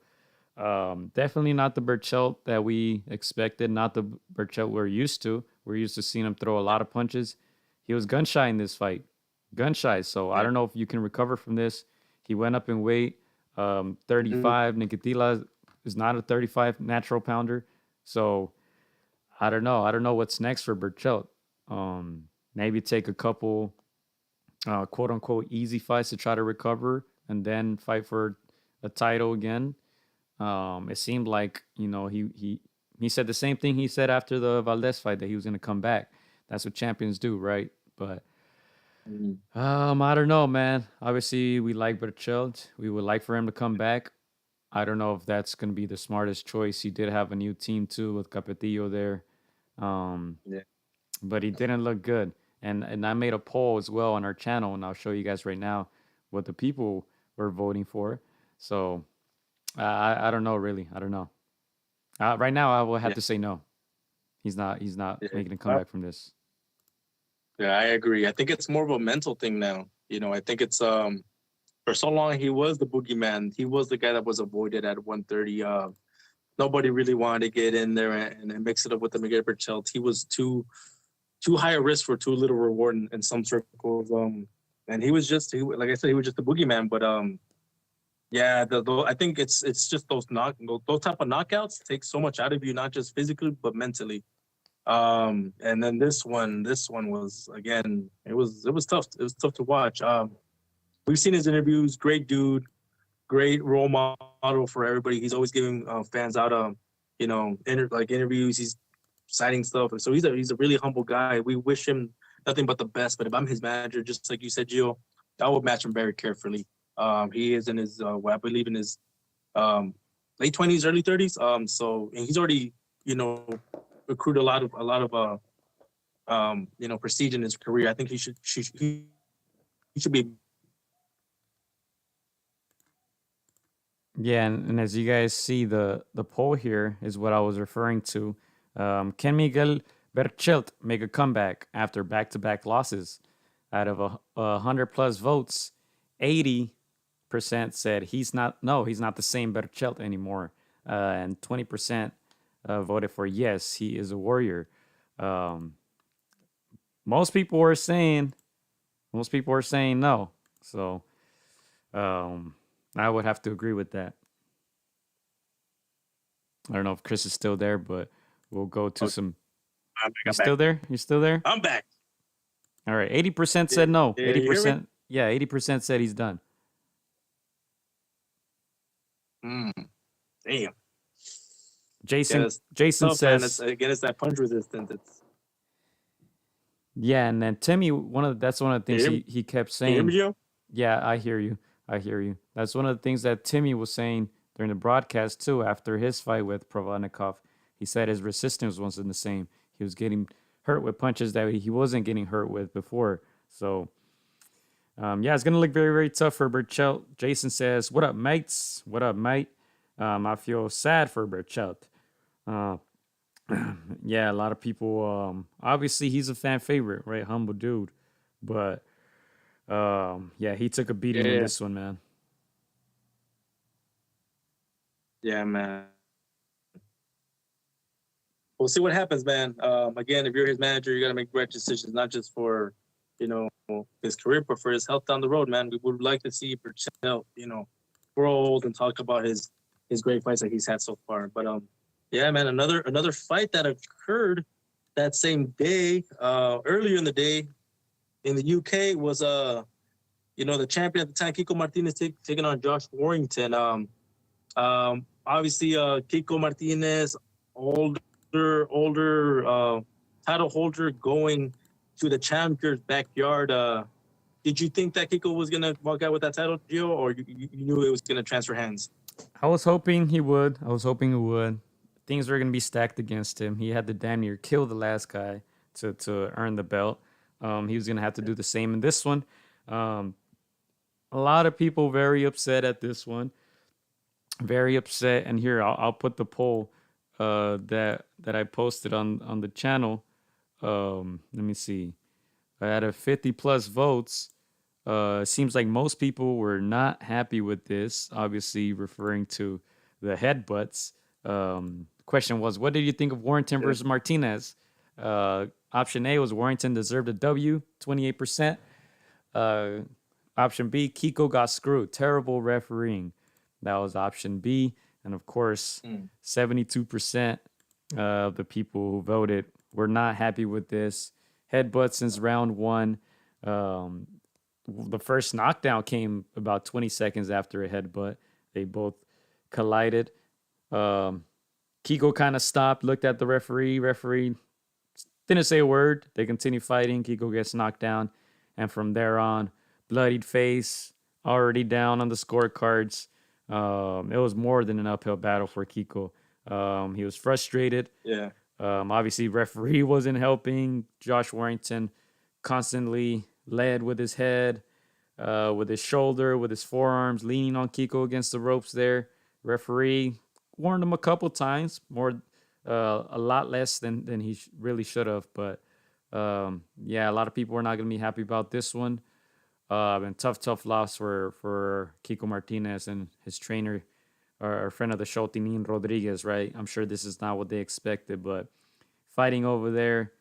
S1: definitely not the Berchelt that we expected, not the Berchelt we're used to. We're used to seeing him throw a lot of punches. He was gun shy in this fight. Gun shy. So I don't know if you can recover from this. He went up in weight. 35. Nakathila is not a 35 natural pounder. So I don't know. I don't know what's next for Berchelt. Maybe take a couple quote unquote easy fights to try to recover and then fight for a title again. It seemed like, he said the same thing he said after the Valdez fight, that he was going to come back. That's what champions do, right? But I don't know, man. Obviously, we like Berchelt. We would like for him to come back. I don't know if that's going to be the smartest choice. He did have a new team too with Capetillo there. Um,
S2: Yeah.
S1: but he didn't look good. And I made a poll as well on our channel, and I'll show you guys right now what the people were voting for. So I don't know really. I don't know. Right now, I will have
S2: Yeah.
S1: to say no. He's not. He's not
S2: Yeah.
S1: making a comeback from this.
S2: Yeah, I agree. I think it's more of a mental thing now. I think it's for so long he was the boogeyman. He was the guy that was avoided at 130. Nobody really wanted to get in there and mix it up with the Miguel Berchelt. He was too high a risk for too little reward in some circles. And he was just like I said, he was just a boogeyman. But yeah, I think it's just those type of knockouts take so much out of you, not just physically but mentally. And then this one was, again, it was tough. It was tough to watch. We've seen his interviews. Great dude, great role model for everybody. He's always giving fans out interviews. He's citing stuff. So he's a really humble guy. We wish him nothing but the best. But if I'm his manager, just like you said, Gio, I would match him very carefully. He is in his I believe in his late 20s, early 30s. So and he's already accrued a lot of prestige in his career. I think he should be.
S1: Yeah, and as you guys see, the poll here is what I was referring to. Can Miguel Berchelt make a comeback after back-to-back losses? Out of 100 plus votes, 80% said he's not the same Berchelt anymore, and 20% voted for yes, he is a warrior. Most people are saying no. So I would have to agree with that. I don't know if Chris is still there, but we'll go to some. You still there? You still there?
S2: I'm back.
S1: All right. 80% said no.
S2: Yeah, you hear me?
S1: 80%. Yeah, 80% said he's done.
S2: Damn.
S1: Jason
S2: tough,
S1: says
S2: man. It's that punch resistance.
S1: yeah, and then Timmy, that's one of the things he kept saying.
S2: Can you hear me, Joe?
S1: Yeah, I hear you. That's one of the things that Timmy was saying during the broadcast too. After his fight with Provodnikov, he said his resistance wasn't the same. He was getting hurt with punches that he wasn't getting hurt with before. So, yeah, it's gonna look very, very tough for Berchelt. Jason says, "What up, mates? What up, mate? I feel sad for Berchelt. Yeah, a lot of people. Obviously, he's a fan favorite, right? Humble dude, but." Yeah, he took a beating in this one, man.
S2: Yeah, man. We'll see what happens, man. Again, if you're his manager, you got to make the right decisions, not just for, his career, but for his health down the road, man. We would like to see Berchelt, grow old and talk about his great fights that he's had so far. But yeah, man, another fight that occurred that same day, earlier in the day, in the UK was the champion at the time, Kiko Martinez, taking on Josh Warrington. Obviously, Kiko Martinez, older title holder, going to the challenger's backyard. Did you think that Kiko was gonna walk out with that title, Gio, or you knew it was gonna transfer hands?
S1: I was hoping he would. Things were gonna be stacked against him. He had to damn near kill the last guy to earn the belt. He was going to have to do the same in this one. A lot of people very upset at this one. Very upset. And here, I'll put the poll that I posted on the channel. Let me see. Out of 50 plus votes, seems like most people were not happy with this, obviously referring to the headbutts. Question was, what did you think of Warrington versus Martinez? Option A was Warrington deserved a W, 28%. Option B, Kiko got screwed. Terrible refereeing. That was option B. And of course, 72% of the people who voted were not happy with this. Headbutt since round one. The first knockdown came about 20 seconds after a headbutt. They both collided. Kiko kind of stopped, looked at the referee. Referee didn't say a word. They continue fighting. Kiko gets knocked down. And from there on, bloodied face, already down on the scorecards. It was more than an uphill battle for Kiko. He was frustrated.
S2: Yeah.
S1: Obviously, referee wasn't helping. Josh Warrington constantly led with his head, with his shoulder, with his forearms, leaning on Kiko against the ropes there. Referee warned him a couple times, a lot less than he really should have. But yeah, a lot of people are not going to be happy about this one. And tough loss for Kiko Martinez and his trainer, our friend of the show, Tinin Rodriguez, right? I'm sure this is not what they expected, but fighting over there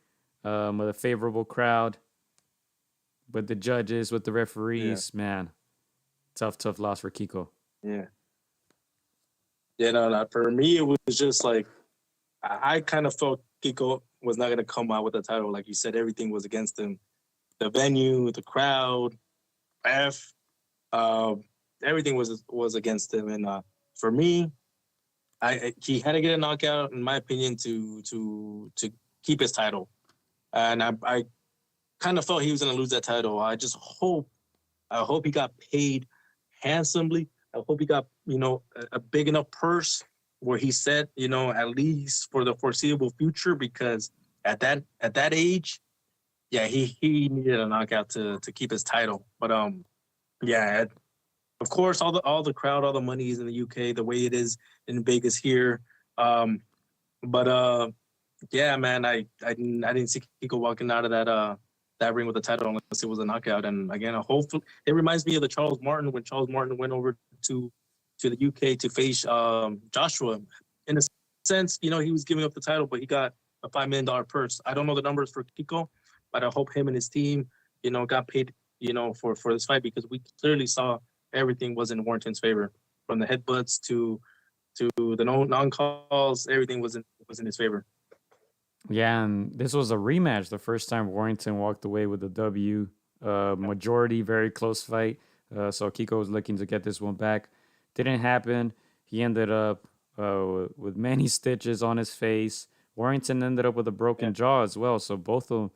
S1: with a favorable crowd, with the judges, with the referees, man, tough loss for Kiko.
S2: Yeah. Yeah, no. For me, it was just like I kind of felt Kiko was not going to come out with the title. Like you said, everything was against him. The venue, the crowd, everything was against him. And for me, he had to get a knockout, in my opinion, to keep his title. And I kind of felt he was going to lose that title. I hope he got paid handsomely. I hope he got, a big enough purse where he said, at least for the foreseeable future, because at that age, yeah, he needed a knockout to keep his title. But yeah, of course, all the crowd, all the money is in the UK, the way it is in Vegas here. But yeah, man, I didn't see Kiko walking out of that ring with the title unless it was a knockout. And again, hopefully, it reminds me of the Charles Martin when Charles Martin went over to the UK to face Joshua. In a sense, he was giving up the title, but he got a $5 million purse. I don't know the numbers for Kiko, but I hope him and his team, got paid, for this fight, because we clearly saw everything was in Warrington's favor, from the headbutts to the non-calls. Everything was in his favor.
S1: Yeah, and this was a rematch. The first time Warrington walked away with a W, majority, very close fight. So Kiko was looking to get this one back. Didn't happen. He ended up with many stitches on his face. Warrington ended up with a broken jaw as well. So both of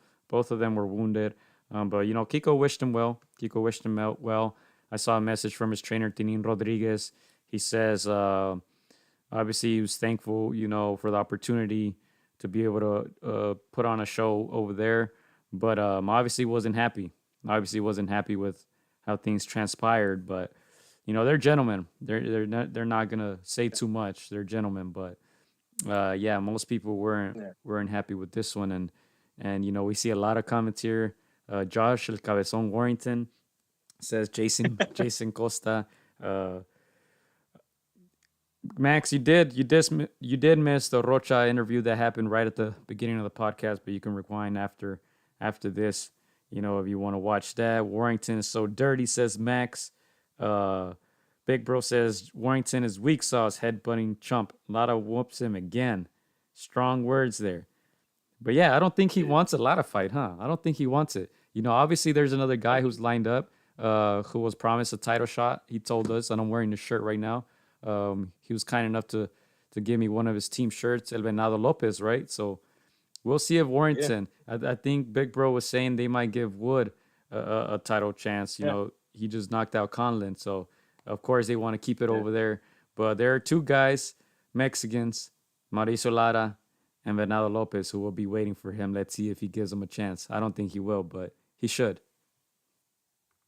S1: them were wounded. But Kiko wished him well. Kiko wished him out well. I saw a message from his trainer, Tinin Rodriguez. He says, obviously, he was thankful, for the opportunity to be able to put on a show over there, but obviously wasn't happy. Obviously wasn't happy with how things transpired. But they're gentlemen. They're not gonna say too much. They're gentlemen. But yeah, most people weren't happy with this one, and we see a lot of comments here. Josh El Cabezon Warrington says Jason Costa. Max, you did miss the Rocha interview that happened right at the beginning of the podcast, but you can rewind after this, if you want to watch that. Warrington is so dirty, says Max. Big Bro says Warrington is weak sauce, headbutting chump. Lada whoops him again. Strong words there. But yeah, I don't think he wants a Lada fight, huh? I don't think he wants it. Obviously there's another guy who's lined up, who was promised a title shot. He told us, and I'm wearing the shirt right now. He was kind enough to give me one of his team shirts, El Venado Lopez, right? So we'll see if Warrington. I think Big Bro was saying they might give Wood a title chance. He just knocked out Conlon, so of course they want to keep it over there. But there are two guys, Mexicans, Mauricio Lara and Venado Lopez, who will be waiting for him. Let's see if he gives him a chance. I don't think he will, but he should.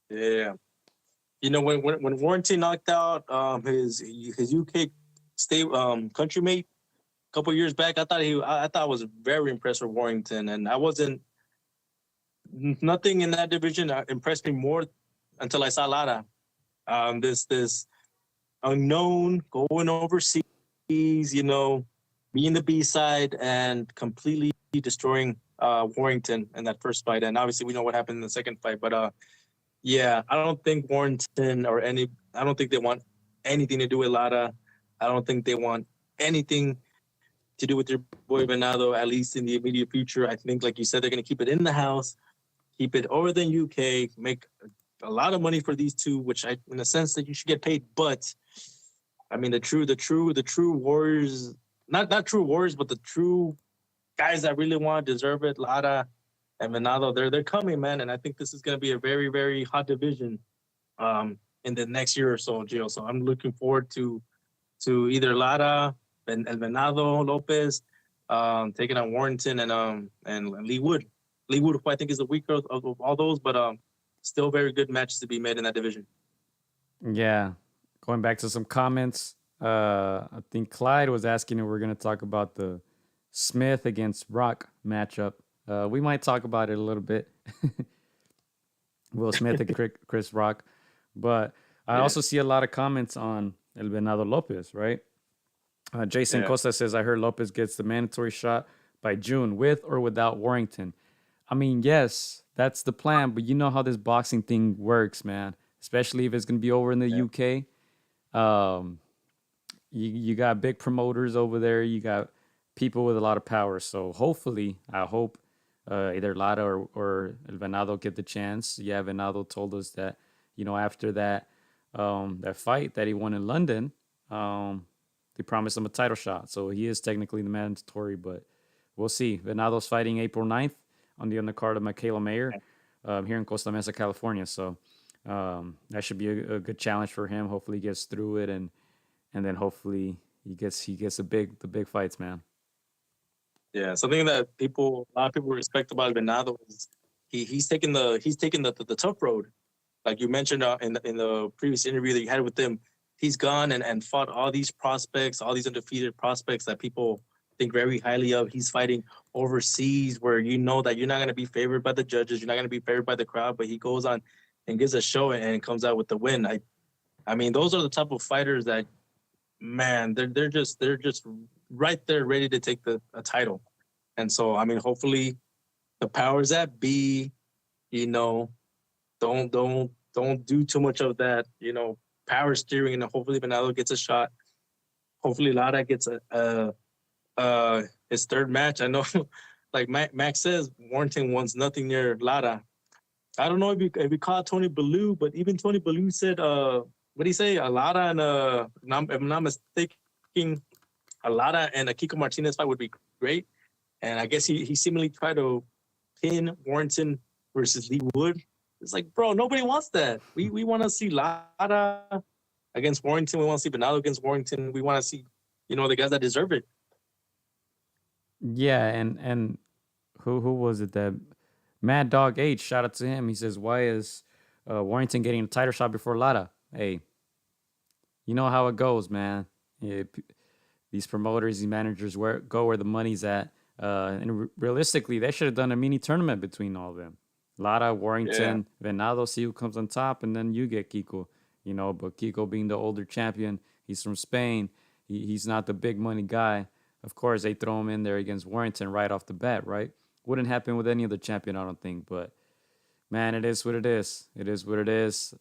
S2: Yeah. When Warrington knocked out his UK state countrymate a couple years back, I thought I was very impressed with Warrington, and nothing in that division impressed me more until I saw Lara. This unknown going overseas, being the B side and completely destroying Warrington in that first fight, and obviously we know what happened in the second fight, but. Yeah, I don't think Warrington I don't think they want anything to do with Lara. I don't think they want anything to do with their boy Venado, at least in the immediate future. I think, like you said, they're going to keep it in the house, keep it over the UK, make a lot of money for these two, which in a sense that you should get paid. But I mean, the true warriors, not true warriors, but the true guys that really want to deserve it, Lara and Venado, they're coming, man, and I think this is going to be a very, very hot division. in the next year or so, Gio. So I'm looking forward to either Lara, El Venado, Lopez, taking on Warrington and Lee Wood. Lee Wood, who I think is the weaker of all those, but still very good matches to be made in that division.
S1: Yeah. Going back to some comments, I think Clyde was asking if we're going to talk about the Smith against Rock matchup. We might talk about it a little bit. Will Smith and Chris Rock. But I also see a lot of comments on El Venado Lopez, right? Jason Costa says, I heard Lopez gets the mandatory shot by June with or without Warrington. I mean, yes, that's the plan, but you know how this boxing thing works, man. Especially if it's going to be over in the UK. You got big promoters over there. You got people with a lot of power. So hopefully, I hope either Lara or El Venado get the chance. Yeah, Venado told us that, after that fight that he won in London, they promised him a title shot. So he is technically the mandatory, but we'll see. Venado's fighting April 9th on the undercard of Michaela Mayer here in Costa Mesa, California. So that should be a good challenge for him. Hopefully he gets through it, and then hopefully he gets the big fights, man.
S2: Yeah, something that a lot of people respect about Venado is he's taking the tough road. Like you mentioned in the previous interview that you had with him, he's gone and fought all these prospects, all these undefeated prospects that people think very highly of. He's fighting overseas where you know that you're not going to be favored by the judges, you're not going to be favored by the crowd, but he goes on and gives a show and comes out with the win. I mean, those are the type of fighters that, man, they're just right there ready to take a title. And so, I mean, hopefully the powers that be, don't do too much of that, power steering, and hopefully Venado gets a shot. Hopefully Lara gets his third match. I know, like Max says, Warrington wants nothing near Lara. I don't know if you caught Tony Bellew, but even Tony Bellew said, what did he say? Lara and if I'm not mistaken, Lara and a Kiko Martinez fight would be great. And I guess he seemingly tried to pin Warrington versus Lee Wood. It's like, bro, nobody wants that. We want to see Lara against Warrington. We want to see Venado against Warrington. We want to see, the guys that deserve it.
S1: Yeah, and who was it that Mad Dog H? Shout out to him. He says, "Why is Warrington getting a title shot before Lara?" Hey, you know how it goes, man. These promoters, these managers, go where the money's at. And realistically, they should have done a mini tournament between all of them. Lara, Warrington, Venado, see who comes on top, and then you get Kiko. But Kiko being the older champion, he's from Spain. He's not the big money guy. Of course, they throw him in there against Warrington right off the bat, right? Wouldn't happen with any other champion, I don't think. But, man, it is what it is. It is what it is.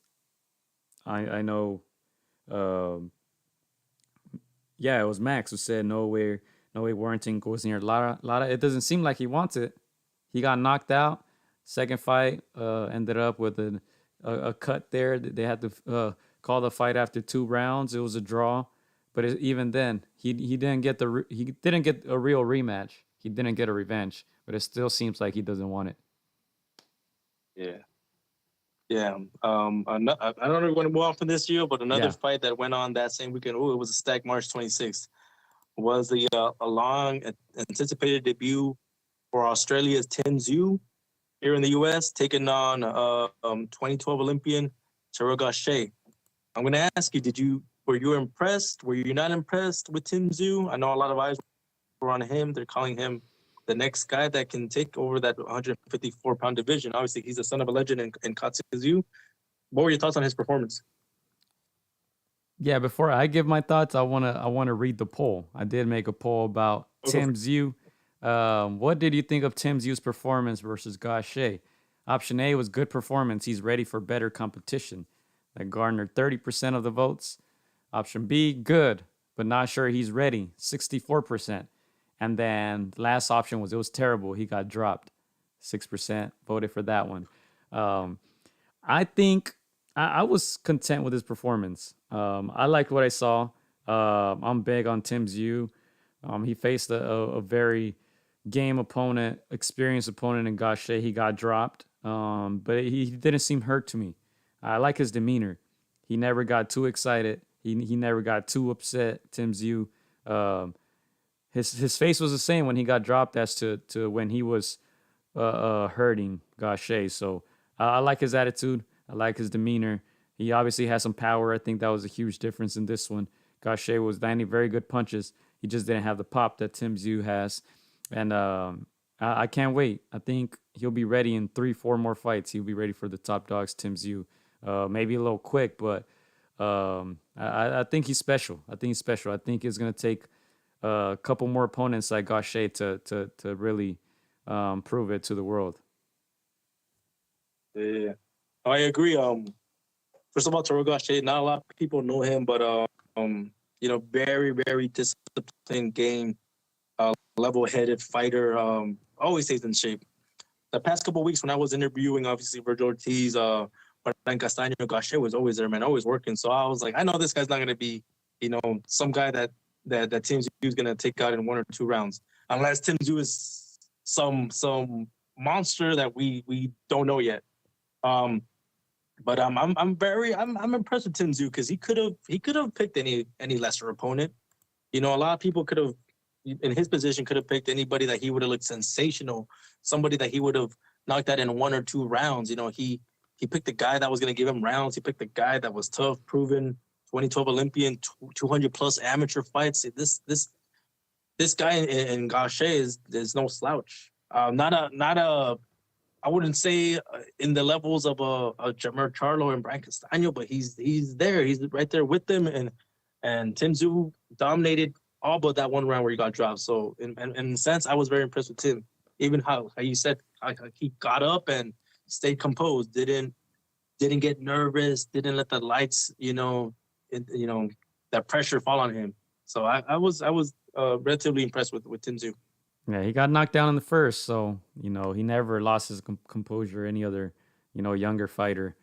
S1: I know. It was Max who said no way Warrington goes near Lara. It doesn't seem like he wants it. He got knocked out. Second fight ended up with a cut there. They had to call the fight after 2 rounds. It was a draw. But even then, he didn't get a real rematch. He didn't get a revenge. But it still seems like he doesn't want it.
S2: Yeah. I don't know if we're going to move on from this year, but another fight that went on that same weekend. It was a stacked March 26th. Was the a long anticipated debut for Australia's Tszyu here in the U.S., taking on 2012 Olympian Terrell Gausha. I'm going to ask you, were you impressed? Were you not impressed with Tszyu? I know a lot of eyes were on him. They're calling him the next guy that can take over that 154-pound division. Obviously, he's the son of a legend in Tszyu. What were your thoughts on his performance?
S1: Yeah, before I give my thoughts, I wanna read the poll. I did make a poll about Tszyu. What did you think of Tszyu's performance versus Gausha? Option A was good performance. He's ready for better competition. That garnered 30% of the votes. Option B, good, but not sure he's ready. 64%. And then last option was it was terrible. He got dropped. 6% voted for that one. I think I was content with his performance. I liked what I saw. I'm big on Tszyu. He faced a very game opponent, experienced opponent in Gausha. He got dropped, but he didn't seem hurt to me. I like his demeanor. He never got too excited. He never got too upset. Tszyu, um, his face was the same when he got dropped as to when he was hurting Gausha. So I like his attitude. I like his demeanor. He obviously has some power. I think that was a huge difference in this one. Gausha was landing very good punches. He just didn't have the pop that Tszyu has. And I can't wait. I think he'll be ready in 3-4 more fights. He'll be ready for the top dogs, Tszyu. Maybe a little quick, but I think he's special. I think he's special. I think it's going to take a couple more opponents like Gausha to really prove it to the world.
S2: Yeah, I agree. First of all, Terrell Gausha, not a lot of people know him, but very, very disciplined game, level-headed fighter. Always stays in shape. The past couple of weeks when I was interviewing, obviously Virgil Ortiz, Brian Castaño, Gausha was always there, man, always working. So I was like, I know this guy's not going to be, some guy that Tszyu is going to take out in 1 or 2 rounds, unless Tszyu is some monster that we don't know yet. But I'm impressed with Tszyu because he could have picked any lesser opponent. A lot of people could have, in his position, could have picked anybody that he would have looked sensational, somebody that he would have knocked out in 1 or 2 rounds. He picked the guy that was going to give him rounds. He picked the guy that was tough, proven, 2012 Olympian, 200 plus amateur fights. This guy in Gausha is no slouch. Not a I wouldn't say in the levels of a Jeremia Charlo and Brian Castaño, but he's there. He's right there with them, and Tszyu dominated all but that 1 round where he got dropped. So in a sense, I was very impressed with Tim. Even how you said he got up and stayed composed, didn't get nervous, didn't let the lights, that pressure fall on him. So I was relatively impressed with Tszyu.
S1: Yeah, he got knocked down in the first, so he never lost his composure. Any other, younger fighter,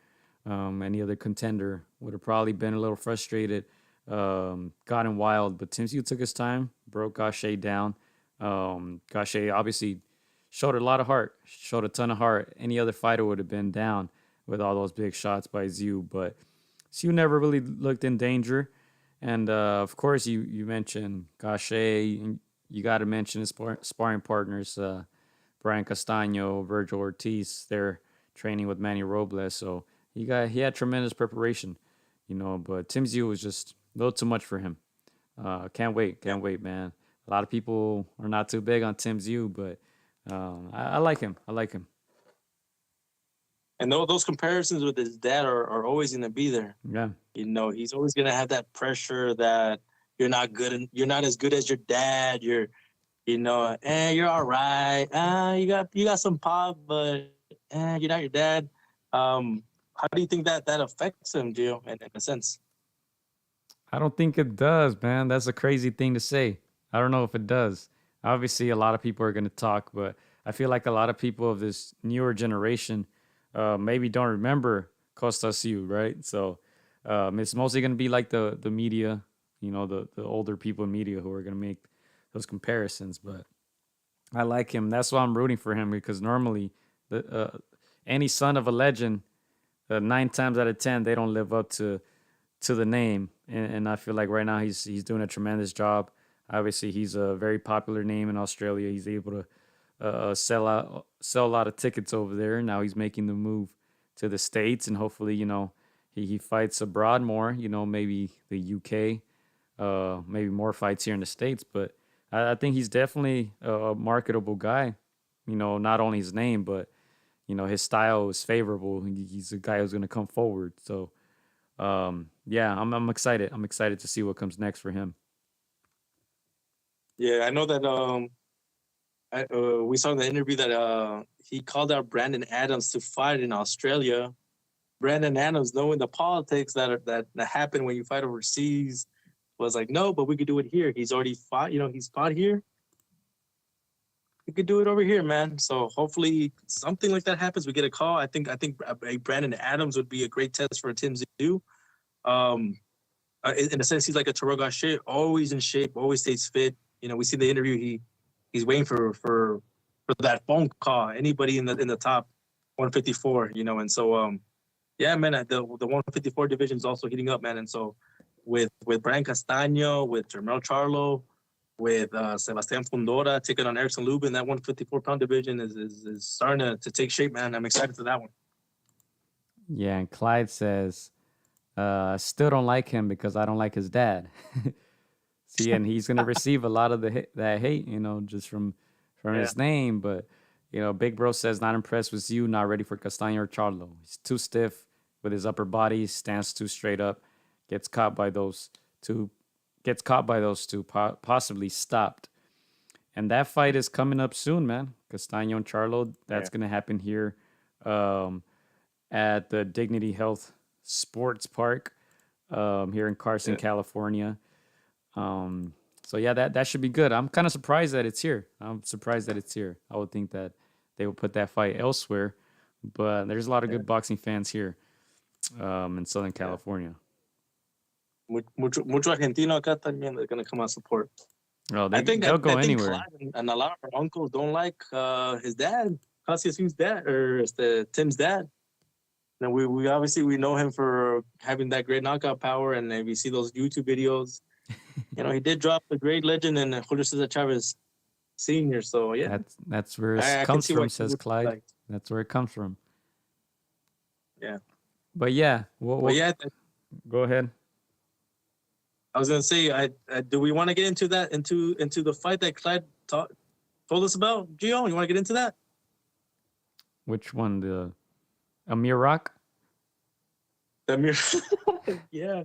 S1: any other contender would have probably been a little frustrated, gotten wild. But Tszyu took his time, broke Gausha down. Gausha obviously showed a lot of heart, showed a ton of heart. Any other fighter would have been down with all those big shots by Tszyu, but Tszyu never really looked in danger. And of course, you mentioned Gausha. You got to mention his sparring partners, Brian Castaño, Virgil Ortiz. They're training with Manny Robles, so he had tremendous preparation, But Tszyu was just a little too much for him. Can't wait, man. A lot of people are not too big on Tszyu, but I like him.
S2: And those comparisons with his dad are always going to be there.
S1: Yeah,
S2: he's always going to have that pressure that you're not good and you're not as good as your dad. You're all right. You got some pop, but you're not your dad. How do you think that affects him, Gio, in a sense?
S1: I don't think it does, man. That's a crazy thing to say. I don't know if it does. Obviously, a lot of people are going to talk, but I feel like a lot of people of this newer generation maybe don't remember Costa Tszyu, right? So it's mostly going to be like the media, the older people in media who are going to make those comparisons. But I like him. That's why I'm rooting for him, because normally any son of a legend, 9 times out of 10, they don't live up to the name. And I feel like right now he's doing a tremendous job. Obviously, he's a very popular name in Australia. He's able to sell a lot of tickets over there. Now he's making the move to the States, and hopefully, he fights abroad more. Maybe the UK, maybe more fights here in the States. But I think he's definitely a marketable guy. Not only his name, but his style is favorable. He's a guy who's going to come forward. So, yeah, I'm excited. I'm excited to see what comes next for him.
S2: Yeah, I know that we saw in the interview that he called out Brandon Adams to fight in Australia. Brandon Adams, knowing the politics that happen when you fight overseas, was like, no, but we could do it here. He's already fought, he's fought here. We could do it over here, man. So hopefully something like that happens. We get a call. I think Brandon Adams would be a great test for Tszyu. In a sense, he's like a Terrell Gausha, always in shape, always stays fit. We see the interview. He's waiting for that phone call. Anybody in the top 154, and so Yeah, man. The 154 division is also heating up, man. And so with Brian Castaño, with Jermel Charlo, with Sebastian Fundora taking on Erickson Lubin, that 154-pound division is starting to take shape, man. I'm excited for that one.
S1: Yeah, and Clyde says, still don't like him because I don't like his dad. See, and he's gonna receive a lot of that hate, just from his name. But Big Bro says not impressed with you, not ready for Castaño or Charlo. He's too stiff with his upper body, stands too straight up, gets caught by those two, possibly stopped. And that fight is coming up soon, man. Castaño and Charlo. That's gonna happen here, at the Dignity Health Sports Park, here in Carson, California. So yeah, that should be good. I'm kind of surprised that it's here. I would think that they would put that fight elsewhere, but there's a lot of good boxing fans here, in Southern California.
S2: Mucho argentino acá también is gonna come out support.
S1: Oh,
S2: I think
S1: they'll go anywhere.
S2: Clyde and a lot of our uncles don't like his dad, Cassius's dad, or Tim's dad. And we obviously know him for having that great knockout power, and if you see those YouTube videos, he did drop the great legend in Julio Cesar Chavez Senior. So yeah,
S1: that's where it comes from, says Clyde. Like. That's where it comes from.
S2: Yeah,
S1: but yeah, go ahead.
S2: I was gonna say, do we want to get into that into the fight that Clyde told us about? Gio, you want to get into that?
S1: Which one? The Amir Rock?
S2: Amir, yeah.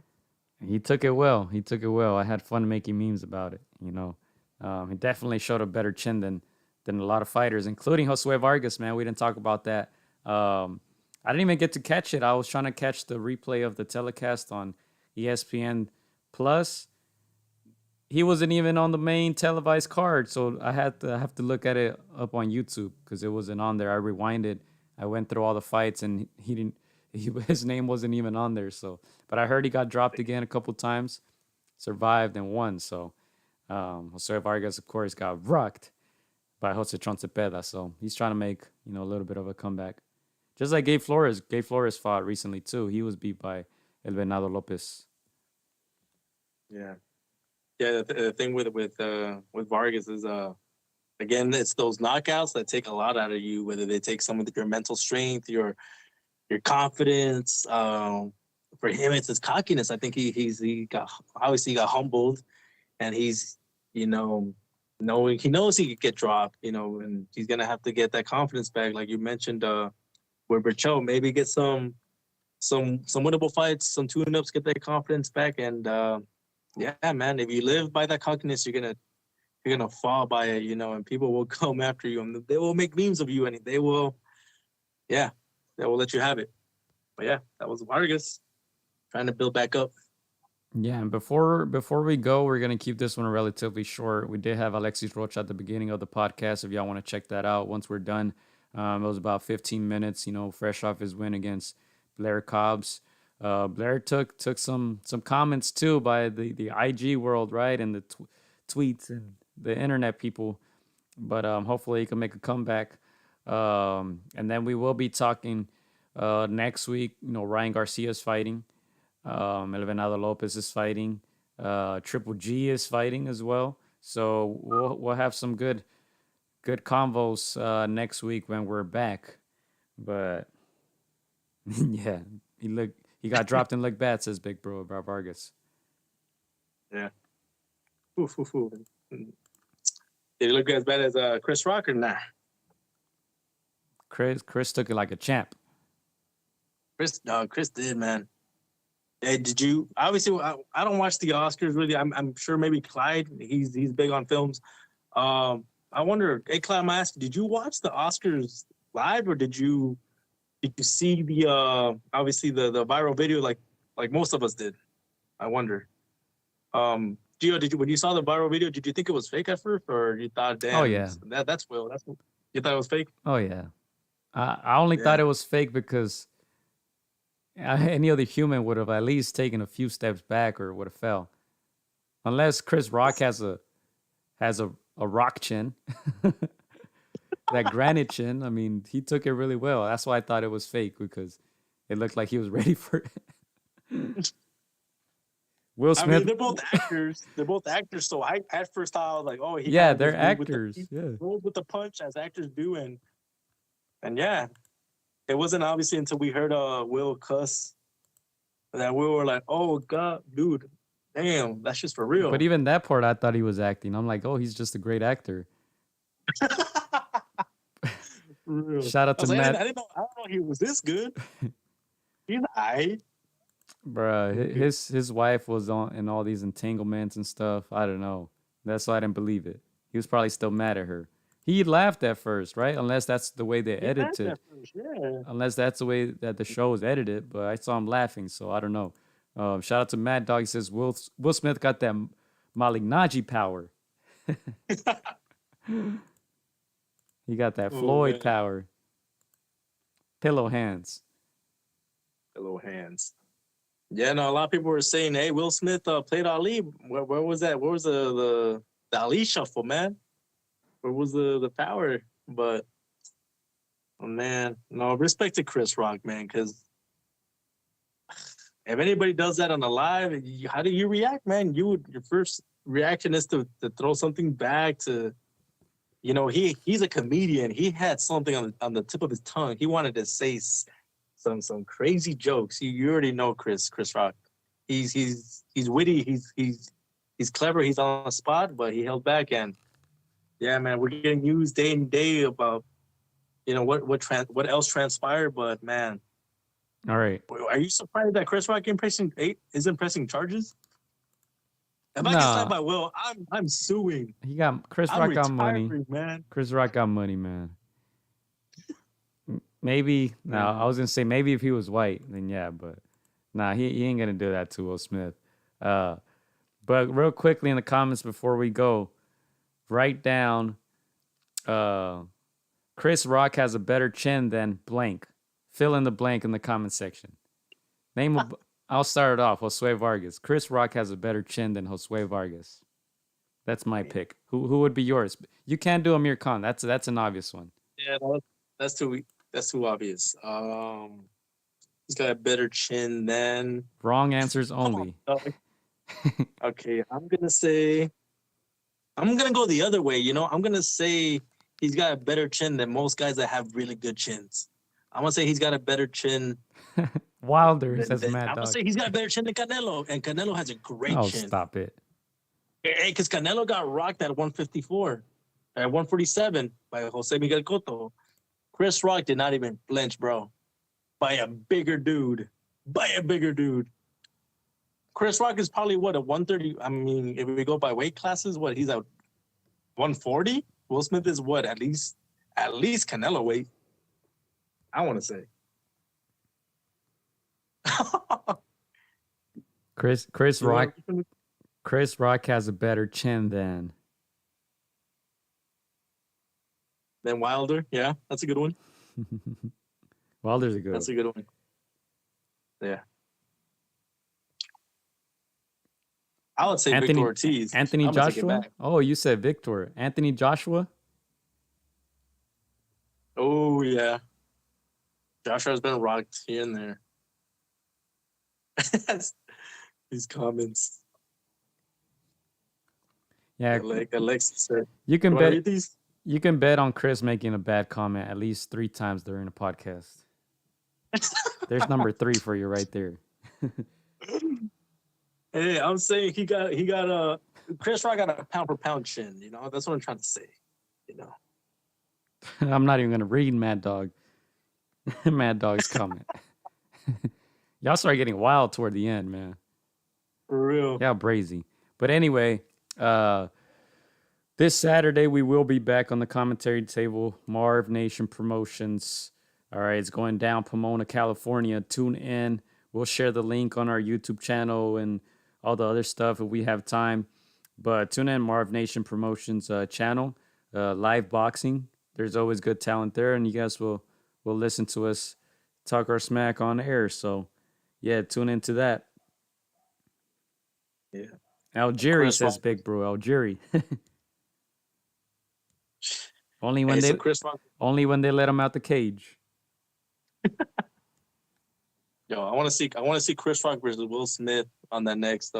S1: He took it well. I had fun making memes about it. He definitely showed a better chin than a lot of fighters, including Josue Vargas. Man, we didn't talk about that. I didn't even get to catch it. I was trying to catch the replay of the telecast on ESPN Plus. He wasn't even on the main televised card, so I have to look at it up on YouTube because it wasn't on there. I rewinded. I went through all the fights, and his name wasn't even on there. So, but I heard he got dropped again a couple times, survived and won. So, Jose Vargas, of course, got rocked by Jose Troncepeda. So he's trying to make a little bit of a comeback, just like Gabe Flores. Gabe Flores fought recently too. He was beat by El Venado Lopez.
S2: Yeah. The thing with Vargas is again, it's those knockouts that take a lot out of you. Whether they take some of your mental strength, your confidence. For him, it's his cockiness. I think he got humbled, and he's he knows he could get dropped. And he's gonna have to get that confidence back, like you mentioned. With Berchelt, maybe get some winnable fights, some tune-ups, get that confidence back, and yeah, man. If you live by that cockiness, you're gonna fall by it, and people will come after you, and they will make memes of you, and they will let you have it. But yeah, that was Vargas trying to build back up.
S1: Yeah, and before we go, we're gonna keep this one relatively short. We did have Alexis Rocha at the beginning of the podcast. If y'all want to check that out, once we're done, it was about 15 minutes. Fresh off his win against Blair Cobbs. Blair took some comments too by the IG world, right, and the tweets and the internet people, but hopefully he can make a comeback. And then we will be talking next week. Ryan Garcia's fighting, El Venado Lopez is fighting, Triple G is fighting as well. So we'll have some good convos next week when we're back. But yeah, he got dropped and looked bad, says Big Bro about Vargas.
S2: Yeah. Did he look as bad as Chris Rock or nah?
S1: Chris took it like a champ.
S2: Chris did, man. Hey, did you? Obviously, I don't watch the Oscars really. I'm sure maybe Clyde. He's big on films. I wonder. Hey, Clyde, I'm asking, did you watch the Oscars live, or did you see the obviously the viral video like most of us did? I wonder. Gio, when you saw the viral video, did you think it was fake at first, or you thought, damn,
S1: oh yeah,
S2: that's Will. You thought it was fake?
S1: Oh yeah, I only thought it was fake because any other human would have at least taken a few steps back or would have fell, unless Chris Rock has a rock chin. That granite chin, I mean, he took it really well. That's why I thought it was fake, because It looked like he was ready for it. Will
S2: I
S1: Smith.
S2: mean, they're both actors. They're both actors. So I at first thought I was like, oh, he
S1: Yeah,
S2: kind of
S1: they're
S2: just moved
S1: actors.
S2: he
S1: Yeah.
S2: rolled with the punch as actors do, and yeah, it wasn't obviously until we heard Will cuss that we were like, oh god, dude, damn, that's just for real.
S1: But even that part, I thought he was acting. I'm like, oh, he's just a great actor.
S2: For real.
S1: Shout out
S2: I was
S1: to
S2: like,
S1: Matt.
S2: I didn't know he was this good. He's aight.
S1: Bruh, his wife was in all these entanglements and stuff. I don't know. That's why I didn't believe it. He was probably still mad at her. He laughed at first, right? Unless that's the way they edited.
S2: Yeah.
S1: Unless that's the way that the show was edited. But I saw him laughing, so I don't know. Shout out to Mad Dog. He says Will Smith got that Malignaggi power. He got that Floyd power. Pillow hands.
S2: Pillow hands. Yeah, no, a lot of people were saying, hey, Will Smith played Ali. Where was that? Where was the Ali shuffle, man? Where was the power? But, oh, man, no, respect to Chris Rock, man, because if anybody does that on the live, how do you react, man? Your first reaction is to throw something back to, you know, he's a comedian. He had something on the tip of his tongue. He wanted to say some crazy jokes. You already know Chris Rock. He's witty. He's clever. He's on the spot, but he held back. And yeah, man, we're getting news day and day about, you know, what else transpired. But man,
S1: all right.
S2: Are you surprised that Chris Rock isn't pressing charges? If I get slapped by Will, I'm suing.
S1: Chris Rock got money,
S2: man.
S1: Chris Rock got money, man. Maybe I was gonna say maybe if he was white, then yeah, but he ain't gonna do that to Will Smith. But real quickly in the comments before we go, write down Chris Rock has a better chin than blank. Fill in the blank in the comment section. I'll start it off. Josue Vargas. Chris Rock has a better chin than Josue Vargas. That's my pick. Who would be yours? You can't do Amir Khan. That's an obvious one.
S2: Yeah, that's too obvious. He's got a better chin than.
S1: Wrong answers only.
S2: Okay, I'm gonna go the other way. You know, I'm gonna say he's got a better chin than most guys that have really good chins. I'm gonna say he's got a better chin.
S1: Wilder says Mad Dog.
S2: I'm gonna say he's got a better chin than Canelo, and Canelo has a great chin.
S1: Stop it.
S2: Hey, because Canelo got rocked at 154, at 147 by Jose Miguel Cotto. Chris Rock did not even flinch, bro. By a bigger dude. Chris Rock is probably what, a 130? I mean, if we go by weight classes, what, he's at 140? Will Smith is what, at least Canelo weight, I want to say.
S1: Chris Rock has a better chin than
S2: Wilder. Yeah, that's a good one.
S1: Wilder's a good.
S2: That's a good one. Yeah. I would say Victor Ortiz.
S1: Anthony Joshua? Oh, you said Victor. Anthony Joshua?
S2: Oh, yeah. Joshua's been rocked here and there. These comments.
S1: Yeah.
S2: Like Alexis said.
S1: You can bet on Chris making a bad comment at least 3 times during a podcast. There's number 3 for you right there.
S2: Hey, I'm saying he got a Chris Rock got a pound for pound chin. You know, that's what I'm trying to say. You know,
S1: I'm not even gonna read Mad Dog. Mad Dog's comment. Y'all started getting wild toward the end, man.
S2: For real.
S1: Yeah, brazy. But anyway, this Saturday we will be back on the commentary table. Marv Nation Promotions. All right, it's going down Pomona, California. Tune in. We'll share the link on our YouTube channel and all the other stuff if we have time. But tune in, Marv Nation Promotions channel, live boxing. There's always good talent there, and you guys will listen to us talk our smack on air. So, yeah, tune into that.
S2: Yeah.
S1: Algeri says Big Bro. Algeri. only when they let him out the cage.
S2: Yo, I want to see Chris Rock versus Will Smith on that next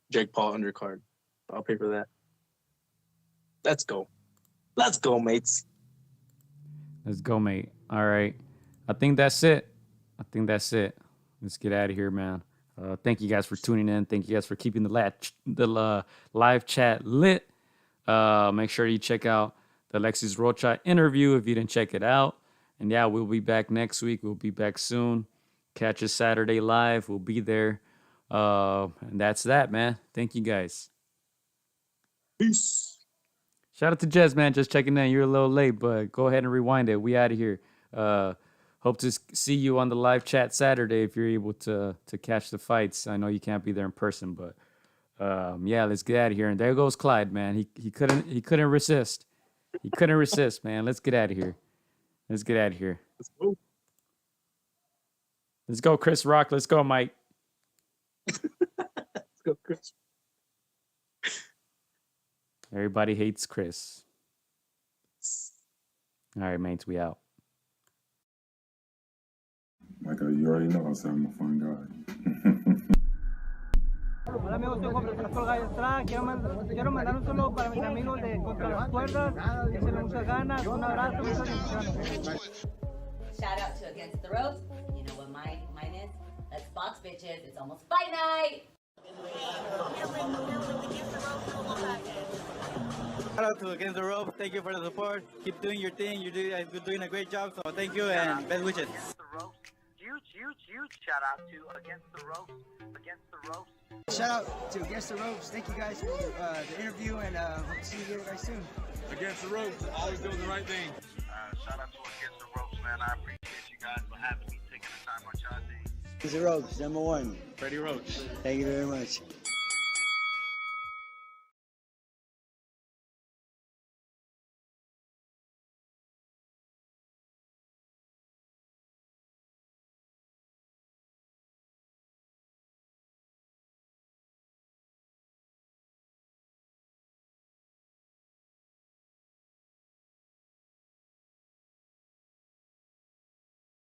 S2: Jake Paul undercard. I'll pay for that. Let's go, mates.
S1: Let's go, mate. All right. I think that's it. Let's get out of here, man. Thank you guys for tuning in. Thank you guys for keeping the live chat lit. Make sure you check out the Alexis Rocha interview if you didn't check it out. And yeah, we'll be back next week. We'll be back soon. Catch us Saturday live. We'll be there. And that's that, man. Thank you guys.
S2: Peace.
S1: Shout out to Jez, man. Just checking in. You're a little late, but go ahead and rewind it. We out of here. Hope to see you on the live chat Saturday if you're able to catch the fights. I know you can't be there in person, but yeah, let's get out of here. And there goes Clyde, man. He couldn't resist. He couldn't resist, man. Let's get out of here. Let's go. Let's go, Chris Rock. Let's go, Mike.
S2: Let's go, Chris.
S1: Everybody hates Chris. All right, mates, we out.
S4: Michael, you already know I'm a fun guy.
S5: Hola amigos, soy Juan Francisco Gallo. Quiero mandar un saludo para mis amigos de Contra las Cuerdas, que se le muchas ganas, un abrazo, muchas bendiciones.
S6: Shout out to Against the Ropes. You know what mine is? Let's box bitches. It's almost fight night.
S5: Shout out to Against the Ropes. Thank you for the support. Keep doing your thing. You're doing a great job. So thank you and best wishes.
S7: Against the Ropes. Huge shout out to Against the Ropes. Against the Ropes.
S5: Shout out to Against the Ropes. Thank you guys for the interview and hope to see you very soon.
S8: Against the Ropes, always doing the right thing.
S7: Shout out to Against the Ropes, man. I appreciate you guys for having me, taking the time on y'all day.
S5: Against the Ropes, #1.
S8: Freddie Roach.
S5: Thank you very much.